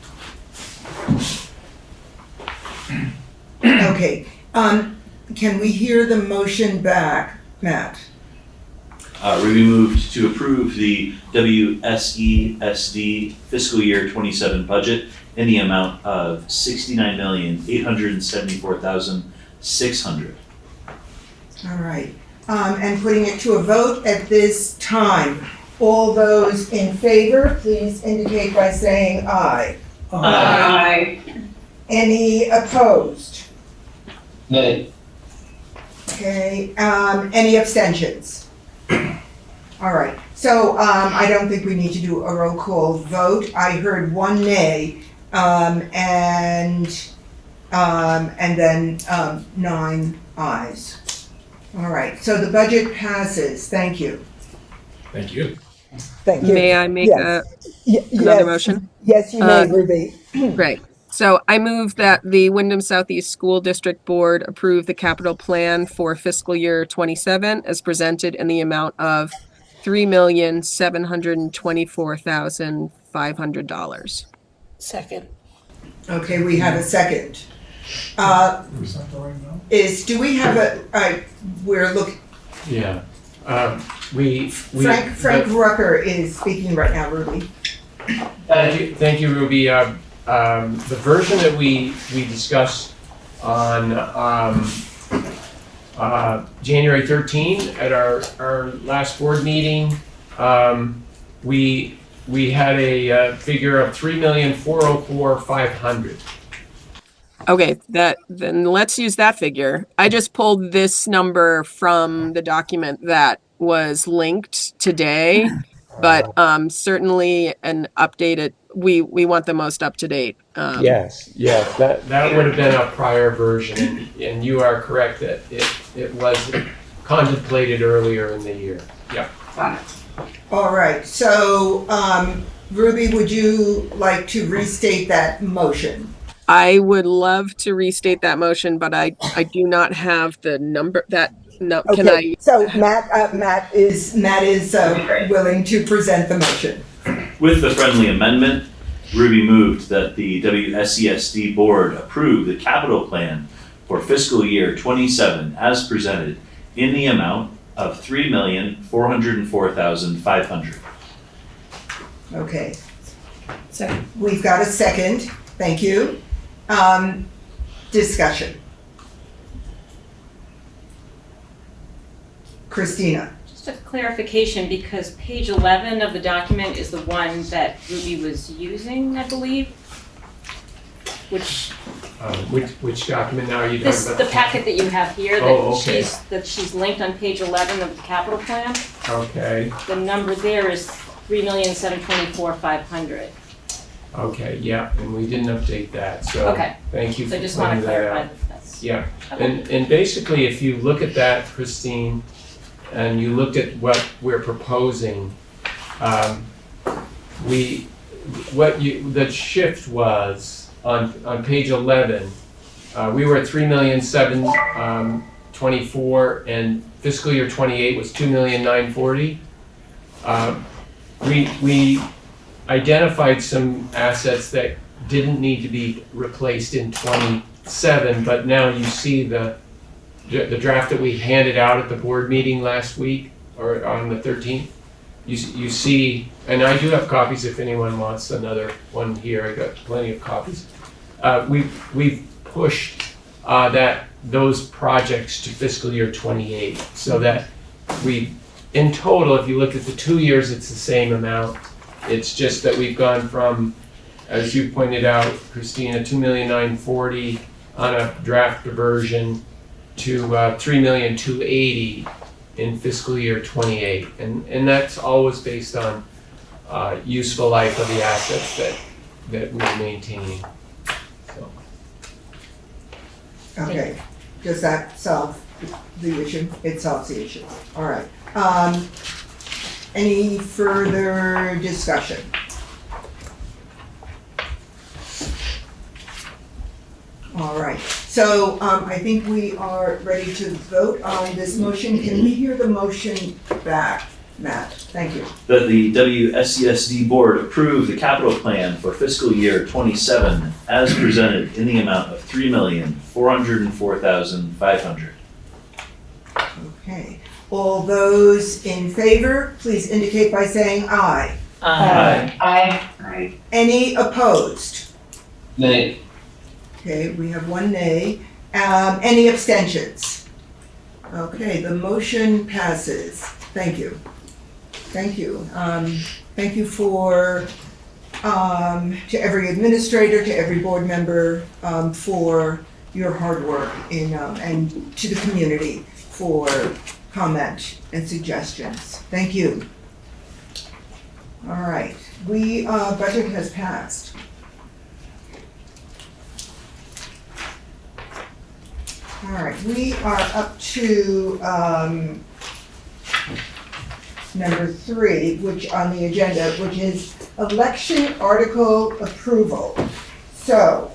Okay. Can we hear the motion back, Matt? Ruby moved to approve the WSESD fiscal year 27 budget in the amount of $69,874,600. All right. And putting it to a vote at this time. All those in favor, please indicate by saying aye. Aye. Any opposed? Nay. Okay, any abstentions? All right, so I don't think we need to do a roll call vote. I heard one nay, and then 9 ayes. All right, so the budget passes. Thank you. Thank you. Thank you. May I make another motion? Yes, you may, Ruby. Great. So I move that the Windham Southeast School District Board approve the capital plan for fiscal year 27 as presented in the amount of $3,724,500. Second. Okay, we have a second. Do we have we're looking. Yeah. Frank Rucker is speaking right now, Ruby. Thank you, Ruby. The version that we discussed on January 13 at our last board meeting, we had a figure of $3,404,500. Okay, then let's use that figure. I just pulled this number from the document that was linked today, but certainly an updated. We want the most up to date. Yes, that would have been a prior version, and you are correct that it was contemplated earlier in the year. Yeah. All right, so Ruby, would you like to restate that motion? I would love to restate that motion, but I do not have the number that. No, okay. Can I? So Matt is willing to present the motion. With the friendly amendment, Ruby moved that the WSESD board approve the capital plan for fiscal year 27 as presented in the amount of $3,404,500. Okay. Second. We've got a second. Thank you. Discussion. Christina. Just a clarification, because page 11 of the document is the one that Ruby was using, I believe. Which document now are you talking about? The packet that you have here okay. that she's linked on page 11 of the capital plan. Okay. The number there is $3,724,500. Okay, yeah, and we didn't update that, so okay. Thank you. So I just want to clarify that. Yeah, and basically, if you look at that, Christine, and you looked at what we're proposing, the shift was on page 11. We were at 3,724,000, and fiscal year 28 was 2,940,000. We identified some assets that didn't need to be replaced in 27, but now you see the draft that we handed out at the board meeting last week, or on the 13th. You see, and I do have copies if anyone wants another one here. I got plenty of copies. We've pushed those projects to fiscal year 28, so that in total, if you look at the 2 years, it's the same amount. It's just that we've gone from, as you pointed out, Christina, 2,940,000 on a draft version to 3,280,000 in fiscal year 28, and that's always based on useful life of the assets that we're maintaining. So. Okay, does that solve the issue? It solves the issue. All right. Any further discussion? All right, so I think we are ready to vote on this motion. Can we hear the motion back, Matt? Thank you. That the WSESD board approve the capital plan for fiscal year 27 as presented in the amount of $3,404,500. Okay, all those in favor, please indicate by saying aye. Aye. Aye. Any opposed? Nay. Okay, we have one nay. Any abstentions? Okay, the motion passes. Thank you. Thank you. Thank you to every administrator, to every board member, for your hard work and to the community for comment and suggestions. Thank you. All right, budget has passed. All right, we are up to number 3, which on the agenda, which is election article approval. So,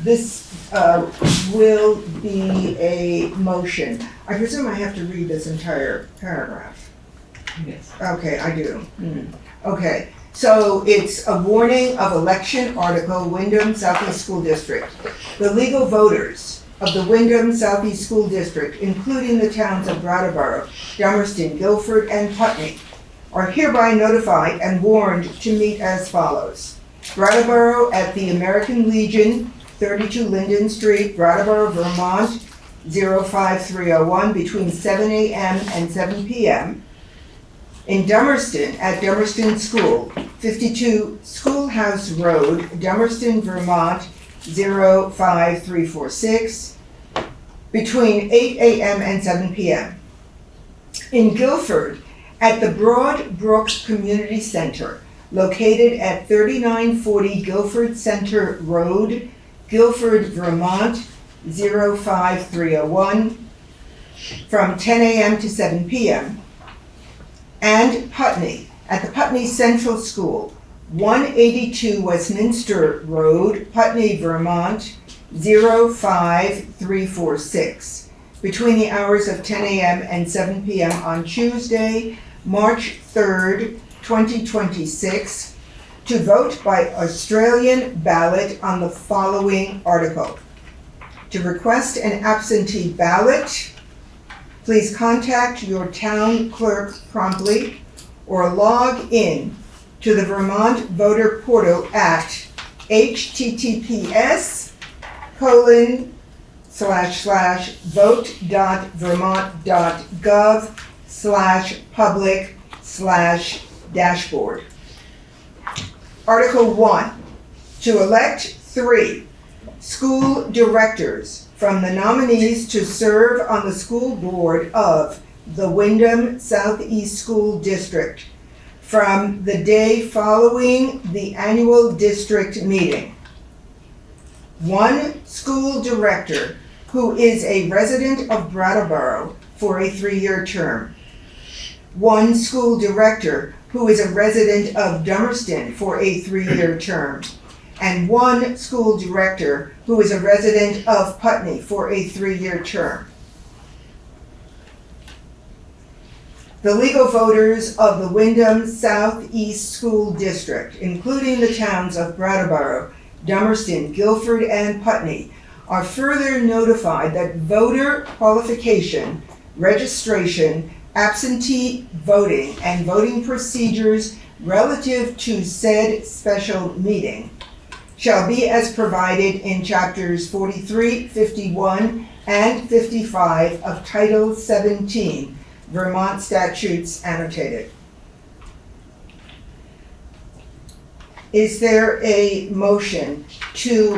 this will be a motion. I presume I have to read this entire paragraph. Yes. Okay, I do. Okay, so it's a warning of election article, Windham Southeast School District. The legal voters of the Windham Southeast School District, including the towns of Brattleboro, Dummerston, Guilford, and Putney, are hereby notified and warned to meet as follows. Brattleboro at the American Legion, 32 Linden Street, Brattleboro, Vermont, 05301, between 7 a.m. and 7 p.m. In Dummerston at Dummerston School, 52 Schoolhouse Road, Dummerston, Vermont, 05346, between 8 a.m. and 7 p.m. In Guilford at the Broad Brook Community Center, located at 3940 Guilford Center Road, Guilford, Vermont, 05301, from 10 a.m. to 7 p.m. And Putney, at the Putney Central School, 182 Westminster Road, Putney, Vermont, 05346, between the hours of 10 a.m. and 7 p.m. on Tuesday, March 3rd, 2026, to vote by Australian ballot on the following article. To request an absentee ballot, please contact your town clerk promptly or log in to the Vermont voter portal at https://vote.vermont.gov/public/dashboard. Article 1, to elect 3 school directors from the nominees to serve on the school board of the Windham Southeast School District from the day following the annual district meeting. One school director who is a resident of Brattleboro for a 3-year term. One school director who is a resident of Dummerston for a 3-year term. And one school director who is a resident of Putney for a 3-year term. The legal voters of the Windham Southeast School District, including the towns of Brattleboro, Dummerston, Guilford, and Putney, are further notified that voter qualification, registration, absentee voting, and voting procedures relative to said special meeting shall be as provided in chapters 43, 51, and 55 of Title 17, Vermont Statutes Annotated. Is there a motion to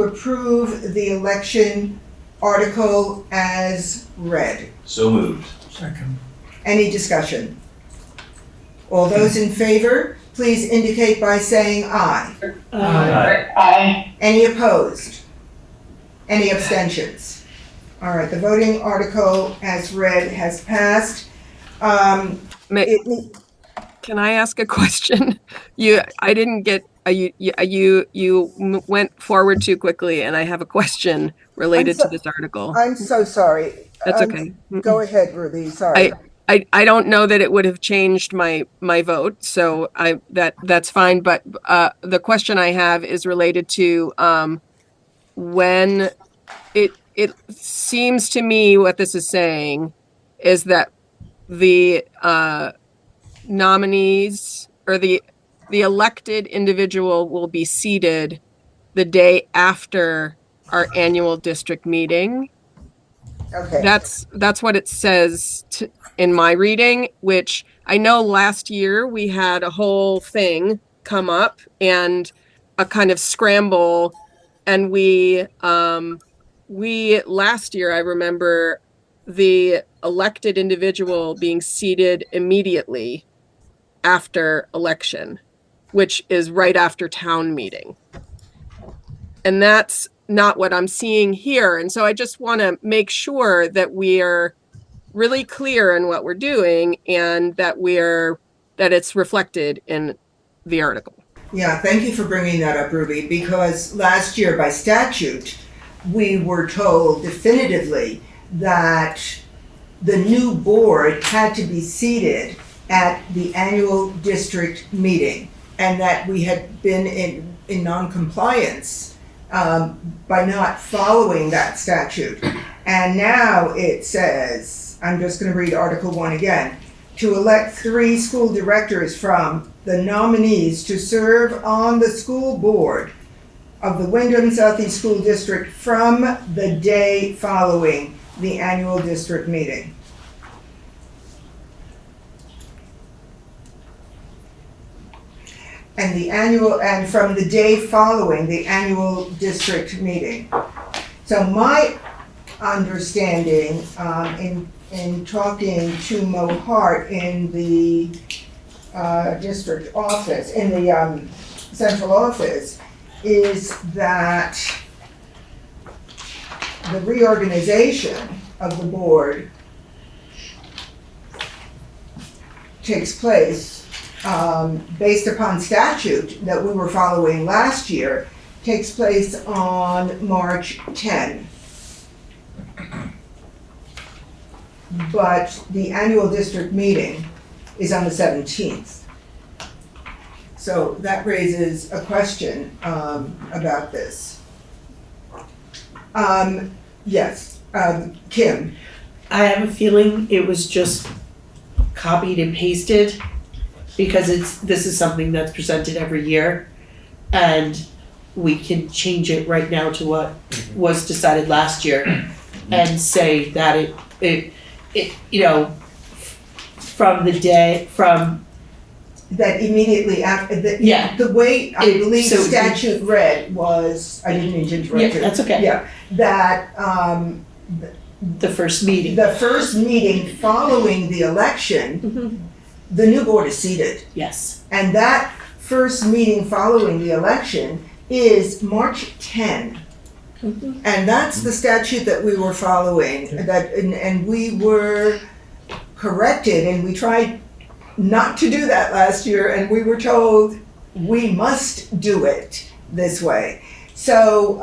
approve the election article as read? So moved. Second. Any discussion? All those in favor, please indicate by saying aye. Aye. Any opposed? Any abstentions? All right, the voting article as read has passed. Can I ask a question? I didn't get, you went forward too quickly, and I have a question related to this article. I'm so sorry. That's okay. Go ahead, Ruby, sorry. I don't know that it would have changed my vote, so that's fine. But the question I have is related to when it seems to me what this is saying is that the nominees or the elected individual will be seated the day after our annual district meeting. Okay. That's what it says in my reading, which I know last year we had a whole thing come up and a kind of scramble, and we last year, I remember the elected individual being seated immediately after election, which is right after town meeting. And that's not what I'm seeing here. And so I just want to make sure that we are really clear in what we're doing and that it's reflected in the article. Yeah, thank you for bringing that up, Ruby, because last year by statute, we were told definitively that the new board had to be seated at the annual district meeting, and that we had been in non-compliance by not following that statute. And now it says, I'm just going to read Article 1 again, to elect 3 school directors from the nominees to serve on the school board of the Windham Southeast School District from the day following the annual district meeting. And from the day following the annual district meeting. So my understanding in talking to Mo Hart in the district office, in the central office, is that the reorganization of the board takes place based upon statute that we were following last year, takes place on March 10. But the annual district meeting is on the 17th. So that raises a question about this. Yes, Kim. I have a feeling it was just copied and pasted because this is something that's presented every year, and we can change it right now to what was decided last year and say that it from that immediately after, Yeah. the way I believe So- statute read was, I didn't mean to interrupt you. Yeah, that's okay. Yeah, that, The first meeting. the first meeting following the election, the new board is seated. Yes. And that first meeting following the election is March 10. And that's the statute that we were following, and we were corrected, and we tried not to do that last year, and we were told we must do it this way. So,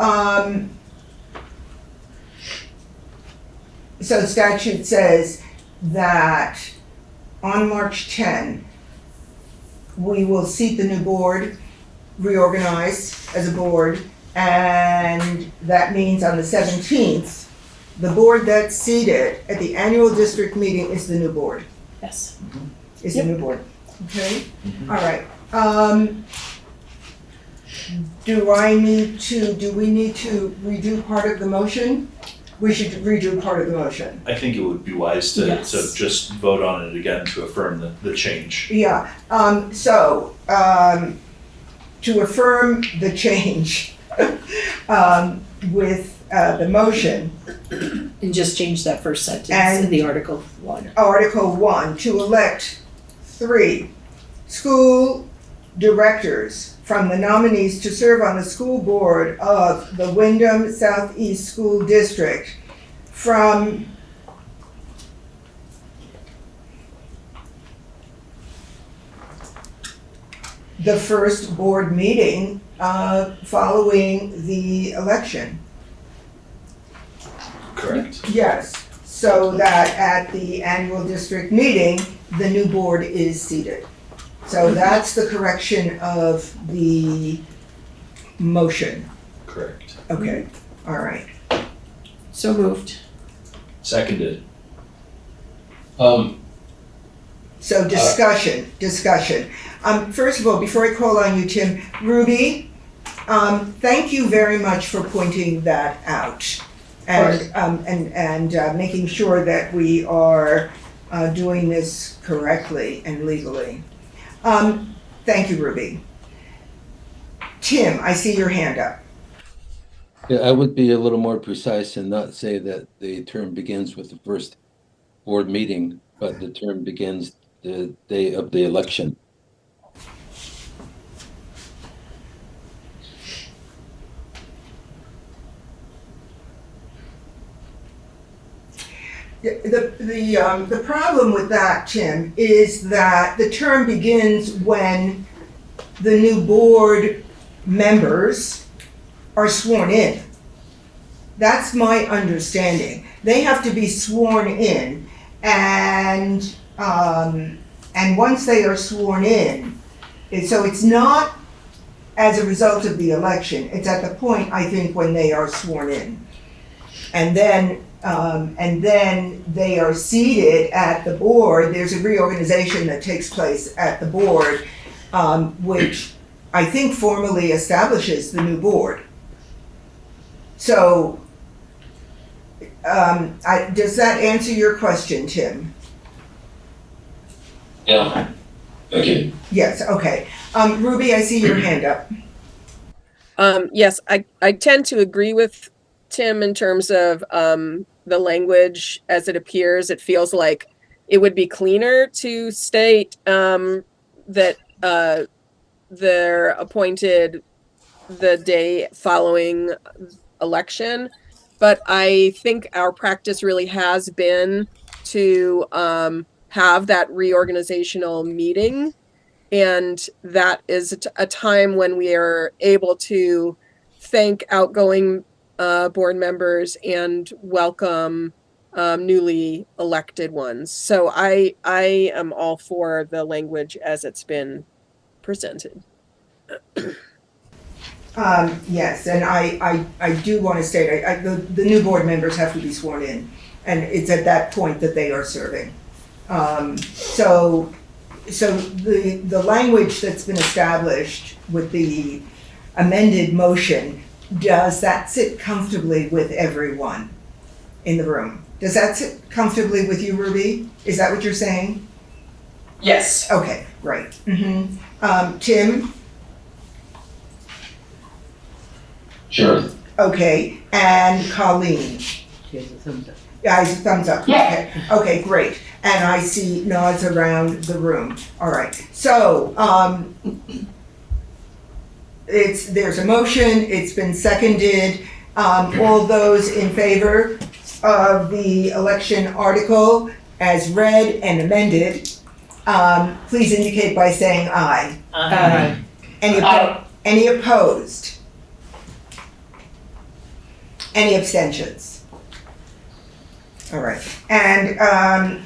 so statute says that on March 10, we will seat the new board, reorganize as a board, and that means on the 17th, the board that's seated at the annual district meeting is the new board. Yes. Is the new board. Okay? All right. Do we need to redo part of the motion? We should redo part of the motion. I think it would be wise to Yes. just vote on it again to affirm the change. Yeah, to affirm the change, with, the motion, And just change that first sentence And- in the Article 1. Article 1, to elect 3 school directors from the nominees to serve on the school board of the Windham Southeast School District from the first board meeting following the election. Correct. Yes, so that at the annual district meeting, the new board is seated. So that's the correction of the motion. Correct. Okay, all right. So moved. Seconded. So discussion. First of all, before I call on you, Tim, Ruby, thank you very much for pointing that out. And making sure that we are doing this correctly and legally. Thank you, Ruby. Tim, I see your hand up. Yeah, I would be a little more precise and not say that the term begins with the first board meeting, but the term begins the day of the election. The problem with that, Tim, is that the term begins when the new board members are sworn in. That's my understanding. They have to be sworn in, and once they are sworn in, so it's not as a result of the election. It's at the point, I think, when they are sworn in. And then they are seated at the board. There's a reorganization that takes place at the board, which I think formally establishes the new board. So, does that answer your question, Tim? Yeah. Okay. Yes, okay. Ruby, I see your hand up. Yes, I tend to agree with Tim in terms of the language as it appears. It feels like it would be cleaner to state that they're appointed the day following election. But I think our practice really has been to have that reorganizational meeting. And that is a time when we are able to thank outgoing board members and welcome newly elected ones. So I am all for the language as it's been presented. Yes, and I do want to state, the new board members have to be sworn in, and it's at that point that they are serving. So the language that's been established with the amended motion, does that sit comfortably with everyone in the room? Does that sit comfortably with you, Ruby? Is that what you're saying? Yes. Okay, great. Tim? Sure. Okay, and Colleen? She has a thumbs up. Yeah, it's a thumbs up. Yeah. Okay, great. And I see nods around the room. All right. So, there's a motion, it's been seconded. All those in favor of the election article as read and amended, please indicate by saying aye. Aye. Any opposed? Any abstentions? All right, and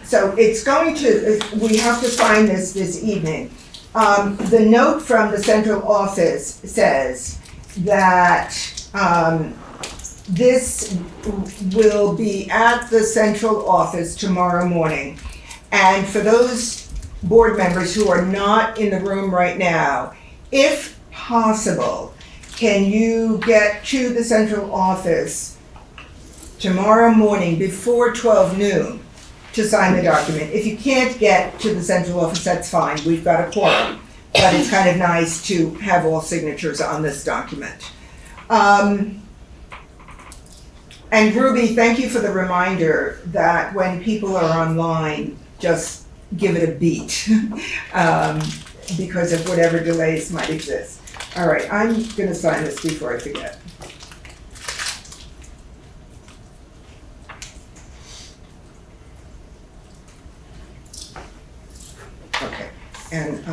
so it's going to, we have to sign this evening. The note from the central office says that this will be at the central office tomorrow morning. And for those board members who are not in the room right now, if possible, can you get to the central office tomorrow morning before 12 noon to sign the document? If you can't get to the central office, that's fine, we've got a quorum. But it's kind of nice to have all signatures on this document. And Ruby, thank you for the reminder that when people are online, just give it a beat because of whatever delays might exist. All right, I'm gonna sign this before I forget. Okay, and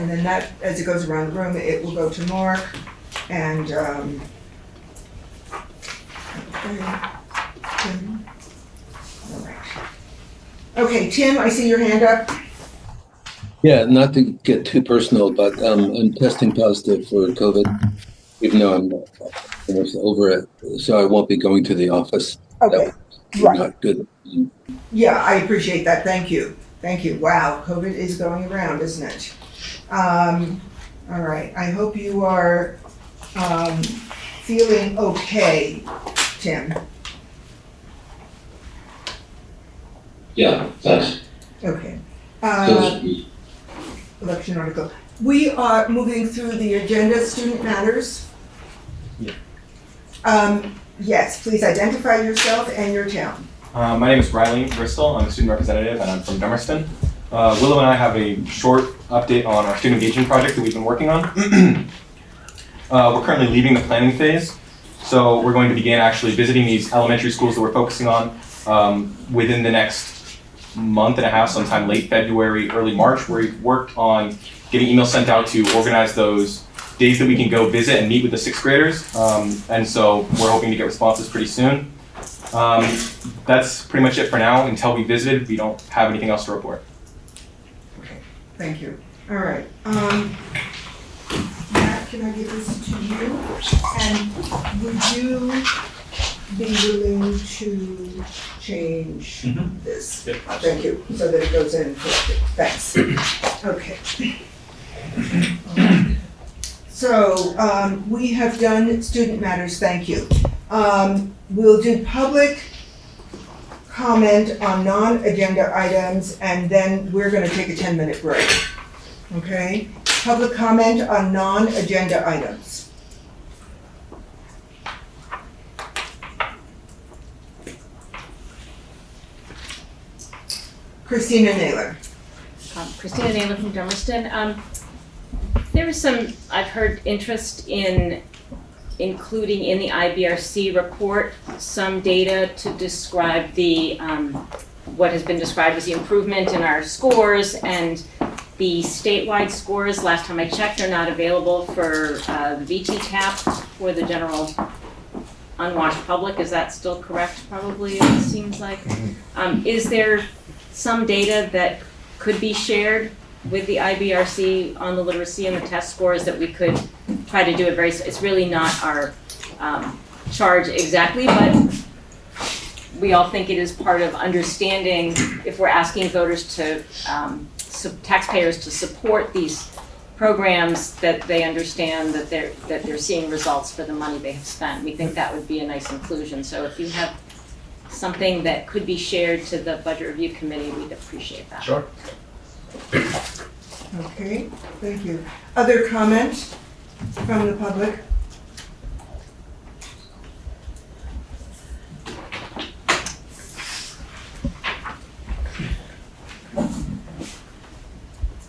then that, as it goes around the room, it will go to Mark, and okay, Tim. All right. Okay, Tim, I see your hand up. Yeah, not to get too personal, but I'm testing positive for COVID, even though I'm almost over it, so I won't be going to the office. Okay, right. Not good. Yeah, I appreciate that. Thank you. Thank you. Wow, COVID is going around, isn't it? All right. I hope you are feeling okay, Tim. Yeah, thanks. Okay. Election article. We are moving through the agenda, student matters. Yeah. Yes, please identify yourself and your town. My name is Riley Bristol. I'm a student representative and I'm from Dummerston. Willow and I have a short update on our student engagement project that we've been working on. We're currently leaving the planning phase. So we're going to begin actually visiting these elementary schools that we're focusing on within the next month and a half, sometime late February, early March, where we've worked on getting emails sent out to organize those days that we can go visit and meet with the sixth graders. And so we're hoping to get responses pretty soon. That's pretty much it for now. Until we visited, we don't have anything else to report. Okay, thank you. All right. Matt, can I give this to you? And would you be willing to change this? Yep, Thank you, so that it goes in correctly. Thanks. Okay. So we have done student matters, thank you. We'll do public comment on non-agenda items, and then we're gonna take a 10-minute break, okay? Public comment on non-agenda items. Christina Naylor. Christina Naylor from Dummerston. There is some, I've heard, interest in including in the IBRC report some data to describe the what has been described as the improvement in our scores, and the statewide scores, last time I checked, are not available for the VT-CAP for the general unwashed public. Is that still correct? Probably, it seems like. Is there some data that could be shared with the IBRC on the literacy and the test scores that we could try to do it it's really not our charge exactly, but we all think it is part of understanding if we're asking voters to, taxpayers to support these programs, that they understand that they're seeing results for the money they have spent. We think that would be a nice inclusion. So if you have something that could be shared to the Budget Review Committee, we'd appreciate that. Sure. Okay, thank you. Other comments from the public?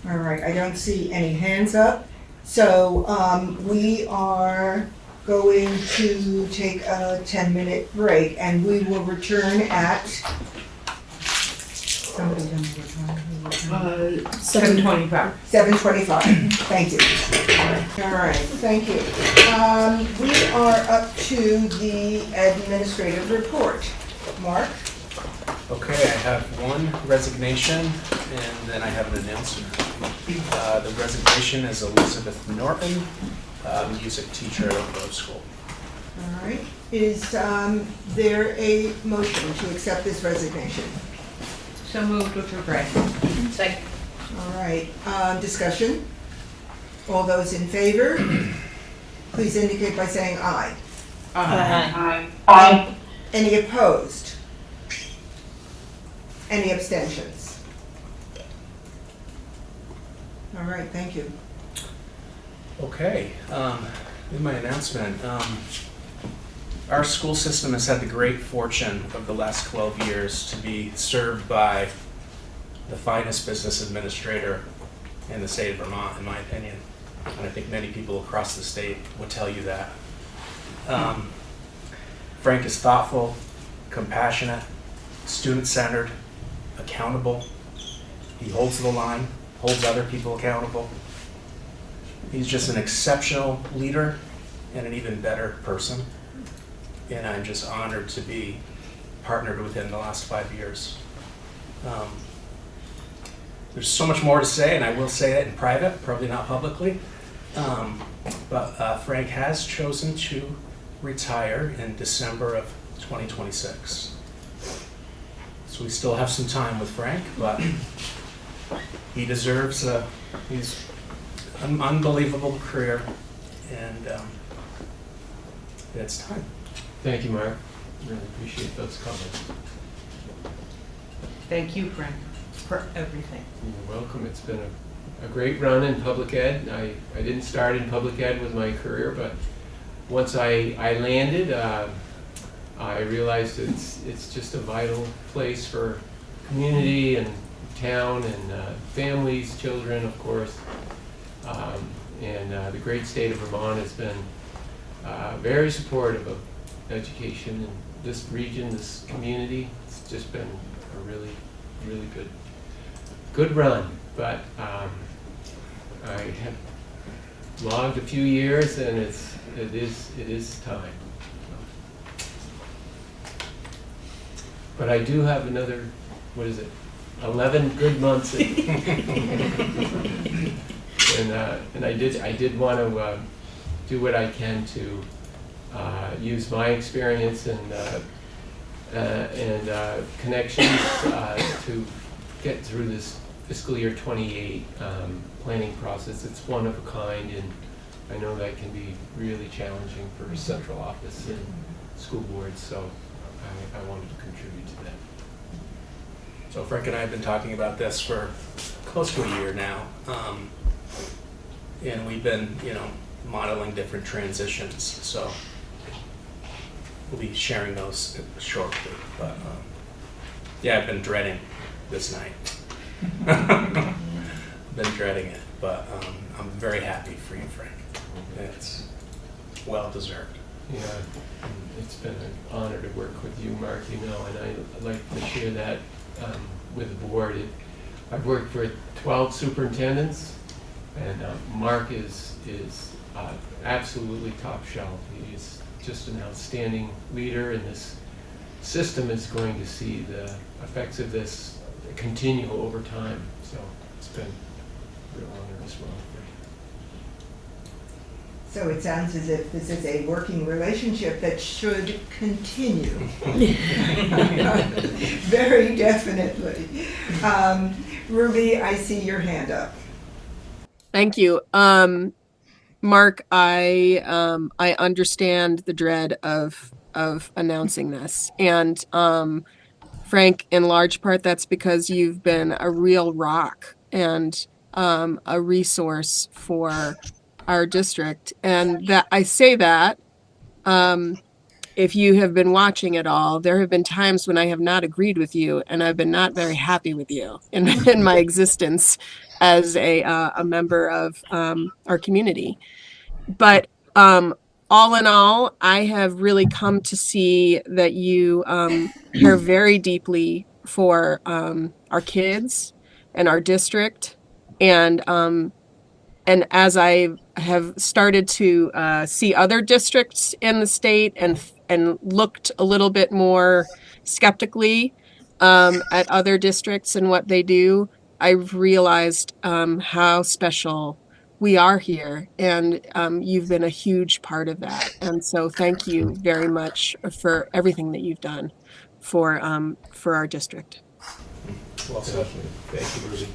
All right, I don't see any hands up. So we are going to take a 10-minute break and we will return at, somebody tell me what time we return? 7:25. 7:25, thank you. All right, thank you. We are up to the administrative report. Mark? Okay, I have one resignation and then I have an announcement. The resignation is Elizabeth Norton, music teacher at Brattleboro School. All right, is there a motion to accept this resignation? So moved with regret. Second. All right, discussion? All those in favor? Please indicate by saying aye. Aye. Aye. Any opposed? Any abstentions? All right, thank you. Okay, in my announcement, our school system has had the great fortune of the last 12 years to be served by the finest business administrator in the state of Vermont, in my opinion. And I think many people across the state would tell you that. Frank is thoughtful, compassionate, student-centered, accountable. He holds the line, holds other people accountable. He's just an exceptional leader and an even better person. And I'm just honored to be partnered with him the last 5 years. There's so much more to say, and I will say it in private, probably not publicly. But Frank has chosen to retire in December of 2026. So we still have some time with Frank, but he deserves he's an unbelievable career, and it's time. Thank you, Mark. Really appreciate those comments. Thank you, Frank, for everything. You're welcome. It's been a great run in public ed. I didn't start in public ed with my career, but once I landed, I realized it's just a vital place for community and town and families, children, of course. And the great state of Vermont has been very supportive of education in this region, this community. It's just been a really, really good run. But I have logged a few years, and it is time. But I do have another, 11 good months in. And I did want to do what I can to use my experience and connections to get through this fiscal year 28 planning process. It's one of a kind, and I know that can be really challenging for a central office and school boards, so I wanted to contribute to that. So Frank and I have been talking about this for close to a year now. And we've been, modeling different transitions. So we'll be sharing those shortly. But yeah, I've been dreading this night. Been dreading it, but I'm very happy for you, Frank. It's well deserved. Yeah, it's been an honor to work with you, Mark, and I'd like to share that with the board. I've worked for 12 superintendents, and Mark is absolutely top shelf. He's just an outstanding leader, and this system is going to see the effects of this continue over time. So it's been a real honor as well. So it sounds as if this is a working relationship that should continue. Very definitely. Ruby, I see your hand up. Thank you. Mark, I understand the dread of of announcing this. And Frank, in large part, that's because you've been a real rock and a resource for our district. And that I say that if you have been watching it all, there have been times when I have not agreed with you, and I've been not very happy with you in my existence as a member of our community. But all in all, I have really come to see that you care very deeply for our kids and our district, and as I have started to see other districts in the state and looked a little bit more skeptically at other districts and what they do, I've realized how special we are here, and you've been a huge part of that. And so, thank you very much for everything that you've done for our district. Well said. Thank you, Ruby.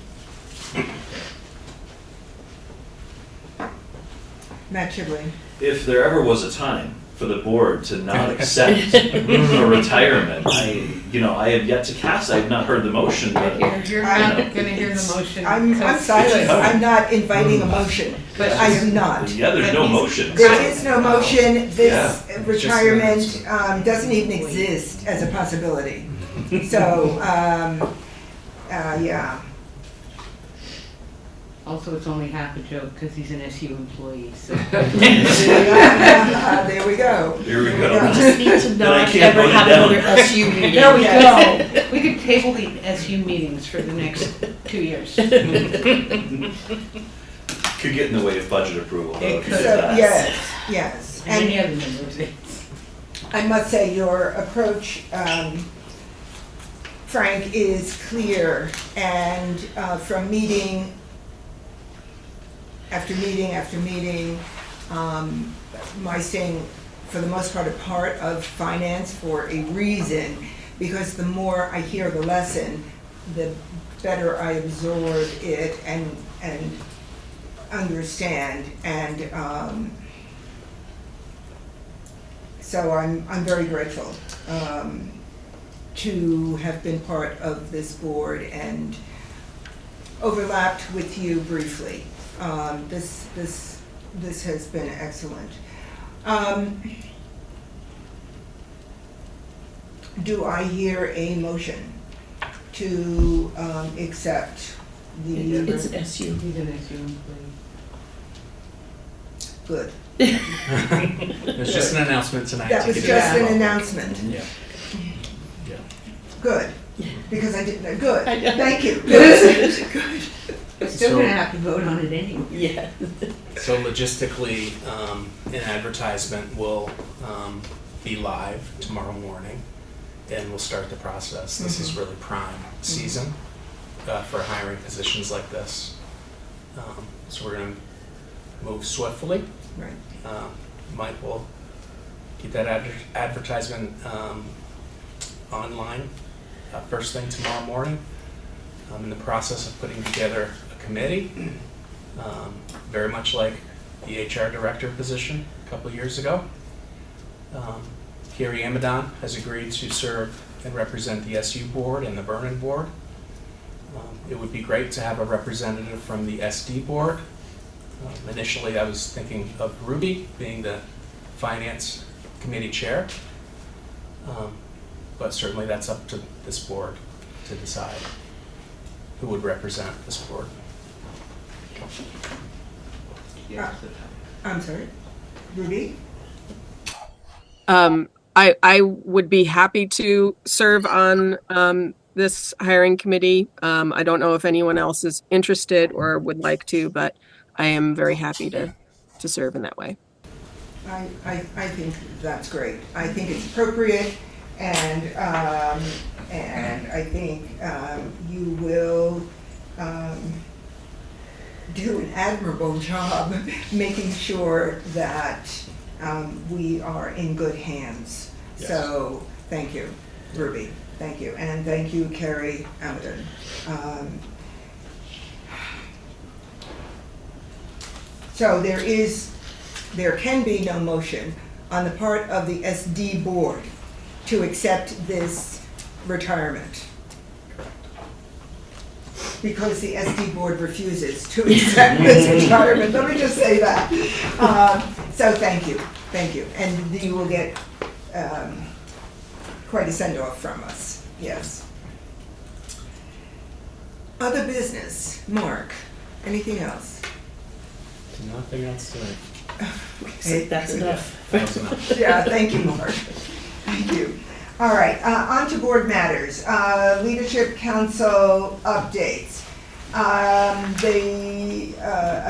Matt Chiblee. If there ever was a time for the board to not accept a retirement, I have yet to cast. I have not heard the motion, but You're not gonna hear the motion. I'm silent. I'm not inviting a motion, but I am not. yeah, there's no motion. There is no motion. This Yeah. retirement doesn't even exist as a possibility. So, yeah. Also, it's only half a joke because he's an SU employee, so. There we go. Here we go. We just need to Then I not can't ever vote it have down. another SU meeting. There we go. We could table the SU meetings for the next 2 years. Could get in the way of budget approval, though. It if you could. did that. Yes. And any other member of it. I must say, your approach, Frank, is clear, and from meeting after meeting after meeting, my staying, for the most part of finance for a reason, because the more I hear the lesson, the better I absorb it and understand, and so I'm very grateful to have been part of this board and overlapped with you briefly. This has been excellent. Do I hear a motion to accept the? It's an SU. He's an SU employee. Good. It's just an announcement tonight. That to was get it just out. an announcement. Yeah. Yeah. Good. Because I didn't. Good. I know. Thank you. Good. We're still gonna have to vote on it anyway. Yeah. So logistically, an advertisement will be live tomorrow morning, and we'll start the process. This is really prime season for hiring positions like this. So we're going to move swiftly. Right. Mike will get that advertisement online first thing tomorrow morning. I'm in the process of putting together a committee, very much like the HR director position a couple of years ago. Carrie Amadon has agreed to serve and represent the SU board and the Vernon board. It would be great to have a representative from the SD board. Initially, I was thinking of Ruby being the finance committee chair, but certainly that's up to this board to decide who would represent this board. I'm sorry. Ruby? I would be happy to serve on this hiring committee. I don't know if anyone else is interested or would like to, but I am very happy to serve in that way. I think that's great. I think it's appropriate, and I think you will do an admirable job making sure that we are in good hands. Yes. So thank you, Ruby. Thank you, and thank you, Carrie Amadon. So there can be no motion on the part of the SD board to accept this retirement. Because the SD board refuses to accept this retirement, let me just say that. So thank you, and you will get quite a send-off from us, yes. Other business, Mark, anything else? Nothing else tonight. Okay, That's enough. That was enough. Yeah, thank you, Mark. Thank you. All right, on to board matters. Leadership Council updates. The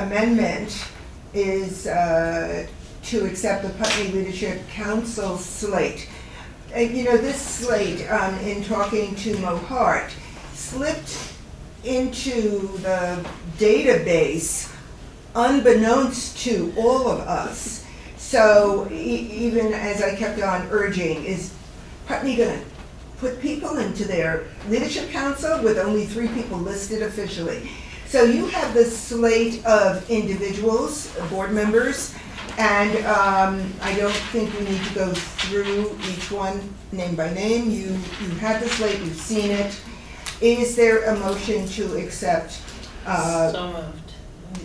amendment is to accept the Putney Leadership Council slate. You know, this slate, in talking to Mo Hart, slipped into the database unbeknownst to all of us. So even as I kept on urging, is Putney gonna put people into their leadership council with only 3 people listed officially? So you have this slate of individuals, board members, and I don't think we need to go through each one name by name. You have the slate, you've seen it. Is there a motion to accept So moved.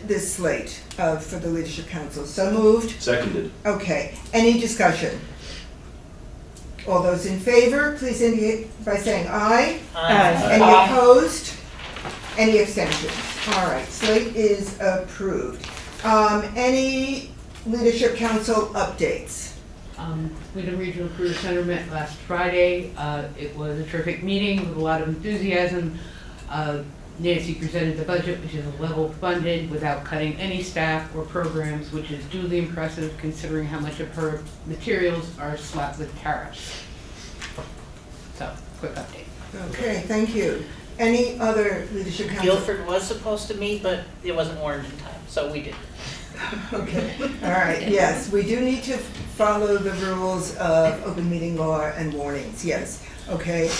this slate for the Leadership Council? So moved? Seconded. Okay, any discussion? All those in favor, please indicate by saying aye. Aye. Any opposed? Any abstentions? All right, slate is approved. Any Leadership Council updates? Windham Regional Career Center met last Friday. It was a terrific meeting with a lot of enthusiasm. Nancy presented the budget, which is level funded without cutting any staff or programs, which is duly impressive considering how much of her materials are slapped with tariffs. So, quick update. Okay, thank you. Any other Leadership Council? Guilford was supposed to meet, but it wasn't warned in time, so we did. Okay, all right, yes, we do need to follow the rules of open meeting law and warnings, yes, okay.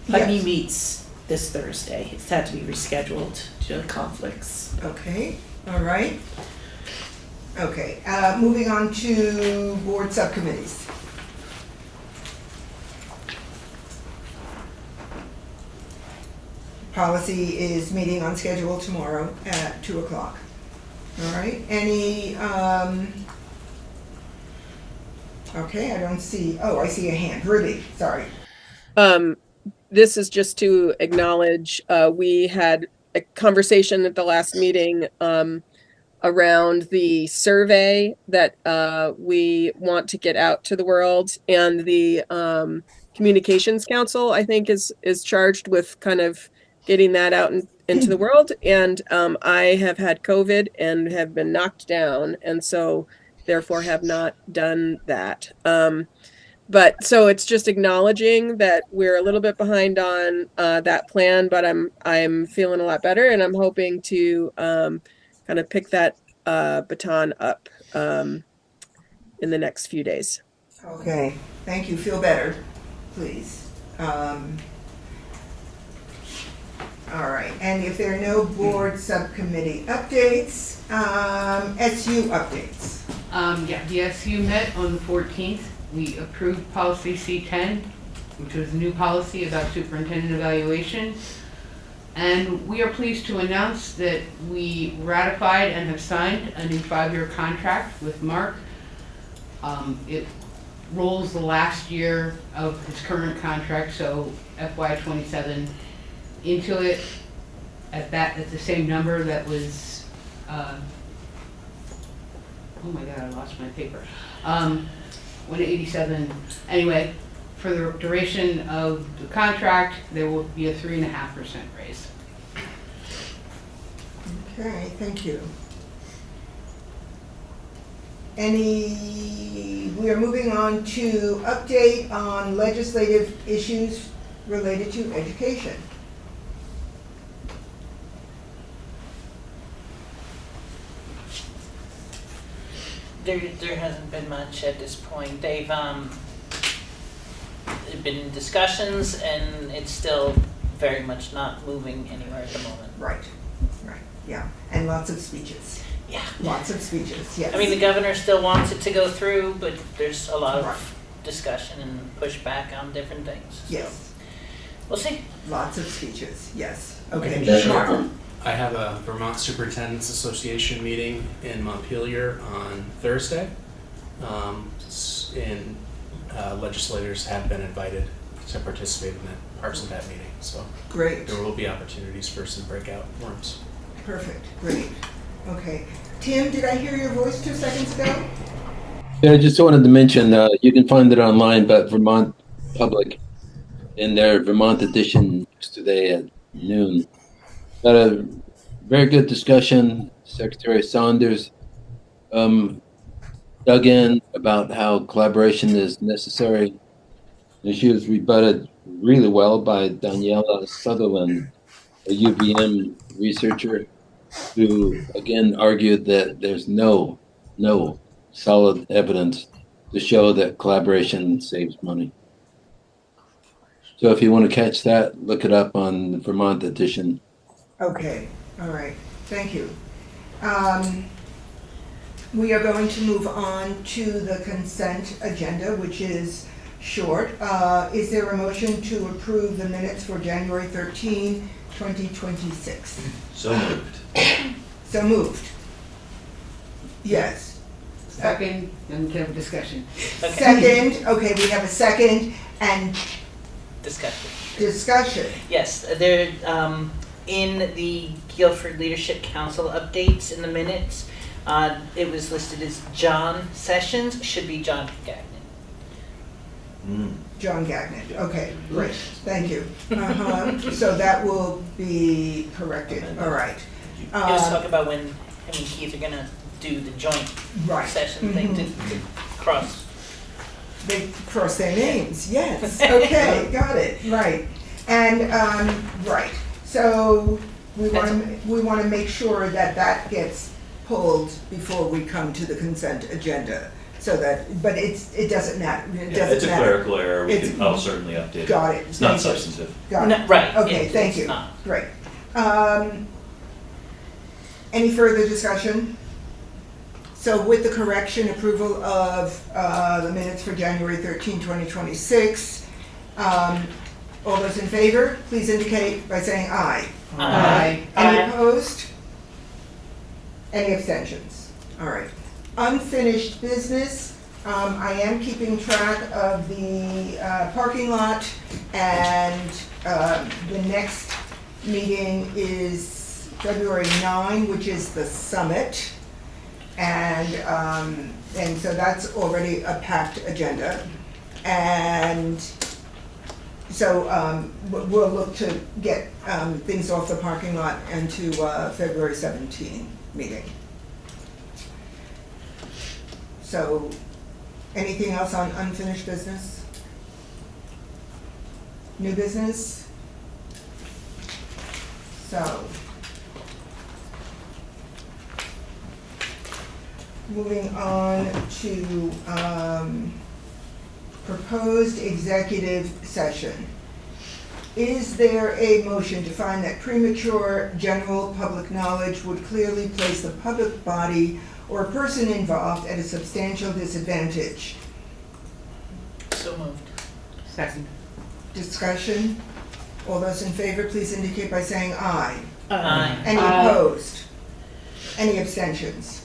Putney Yes. meets this Thursday. It's had to be rescheduled due to conflicts. Okay, all right. Okay, moving on to board subcommittees. Policy is meeting on schedule tomorrow at 2 o'clock. All right, any, okay, I don't see, oh, I see a hand. Ruby, sorry. This is just to acknowledge, we had a conversation at the last meeting around the survey that we want to get out to the world, and the Communications Council, I think, is charged with kind of getting that out into the world. And I have had COVID and have been knocked down, and so therefore have not done that. But so it's just acknowledging that we're a little bit behind on that plan, but I'm feeling a lot better, and I'm hoping to kind of pick that baton up in the next few days. Okay, thank you. Feel better, please. All right, and if there are no board subcommittee updates, SU updates. Yeah, the SU met on the 14th. We approved policy C10, which was a new policy about superintendent evaluation. And we are pleased to announce that we ratified and have signed a new 5-year contract with Mark. It rolls the last year of his current contract, so FY27 into it at the same number that was, oh my God, I lost my paper. 187, anyway, for the duration of the contract, there will be a 3.5% raise. Okay, thank you. We are moving on to update on legislative issues related to education. There hasn't been much at this point. They've been discussions, and it's still very much not moving anywhere at the moment. Right, yeah, and lots of speeches. Yeah. Lots of speeches, yes. I mean, the governor still wants it to go through, but there's a lot of discussion and pushback on different things. So Yes, we'll see. lots of speeches, yes. I Okay, can share. I have a Vermont Superintendents Association meeting in Montpelier on Thursday. And legislators have been invited to participate in that, parts of that meeting. So great, there will be opportunities for some breakout rooms. perfect, great. Okay, Tim, did I hear your voice 2 seconds ago? Yeah, I just wanted to mention, you can find it online, but Vermont Public in their Vermont edition yesterday at noon. Had a very good discussion. Secretary Saunders dug in about how collaboration is necessary. And she was rebutted really well by Daniela Sutherland, a UVM researcher, who again argued that there's no solid evidence to show that collaboration saves money. So if you want to catch that, look it up on the Vermont edition. Okay, all right, thank you. We are going to move on to the consent agenda, which is short. Is there a motion to approve the minutes for January 13, 2026? So moved. So moved. Yes. Second, and have a discussion. Okay. Second, okay, we have a second and discussion. Yes, there, in the Guilford Leadership Council updates in the minutes, it was listed as John Sessions, should be John Gagnon. John Gagnon, okay, great, thank you. So that will be corrected, all right. It was talking about when him and Keith are gonna do the joint Right. session thing to cross. They cross their names, yes, okay, got it, right. And, right, so we want to make sure that that gets pulled before we come to the consent agenda. So that, but it doesn't matter, it Yeah, doesn't it's a matter. clerical error. I'll certainly update it. Got it. It's not Thank you. substantive. Got No, it. right, Okay, thank it's you, not. great. Any further discussion? So with the correction, approval of the minutes for January 13, 2026, all those in favor, please indicate by saying aye. Aye. Any opposed? Any abstentions? All right. Unfinished business, I am keeping track of the parking lot, and the next meeting is February 9, which is the summit. And so that's already a packed agenda. And so we'll look to get things off the parking lot and to February 17 meeting. So anything else on unfinished business? New business? So moving on to proposed executive session. Is there a motion to find that premature general public knowledge would clearly place the public body or a person involved at a substantial disadvantage? So moved. Second. Discussion? All those in favor, please indicate by saying aye. Aye. Any opposed? Any abstentions?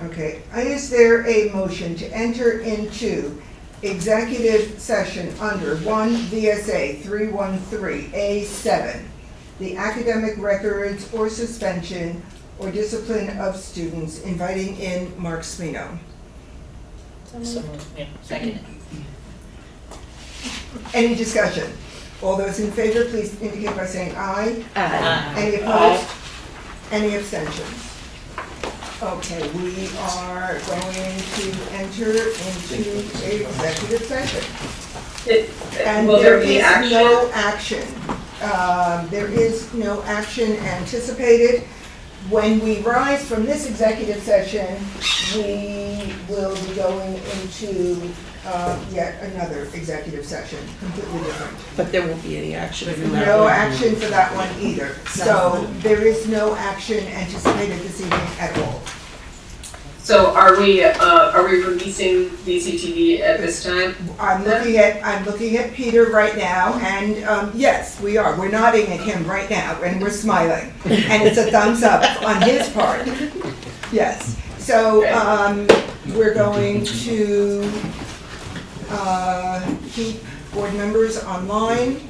Okay, is there a motion to enter into executive session under 1 V.S.A. 313A7, the academic records or suspension or discipline of students, inviting in Mark Spino? So moved, yeah, second. Any discussion? All those in favor, please indicate by saying aye. Aye. Any opposed? Any abstentions? Okay, we are going to enter into executive session. And there is no action. There is no action anticipated. When we rise from this executive session, we will be going into yet another executive session, completely different. But there won't be any action from that No one. action for that one either. So there is no action anticipated this evening at all. So are we releasing VCTV at this time? I'm looking at Peter right now, and yes, we are. We're nodding at him right now, and we're smiling. And it's a thumbs up on his part. Yes. So we're going to keep board members online.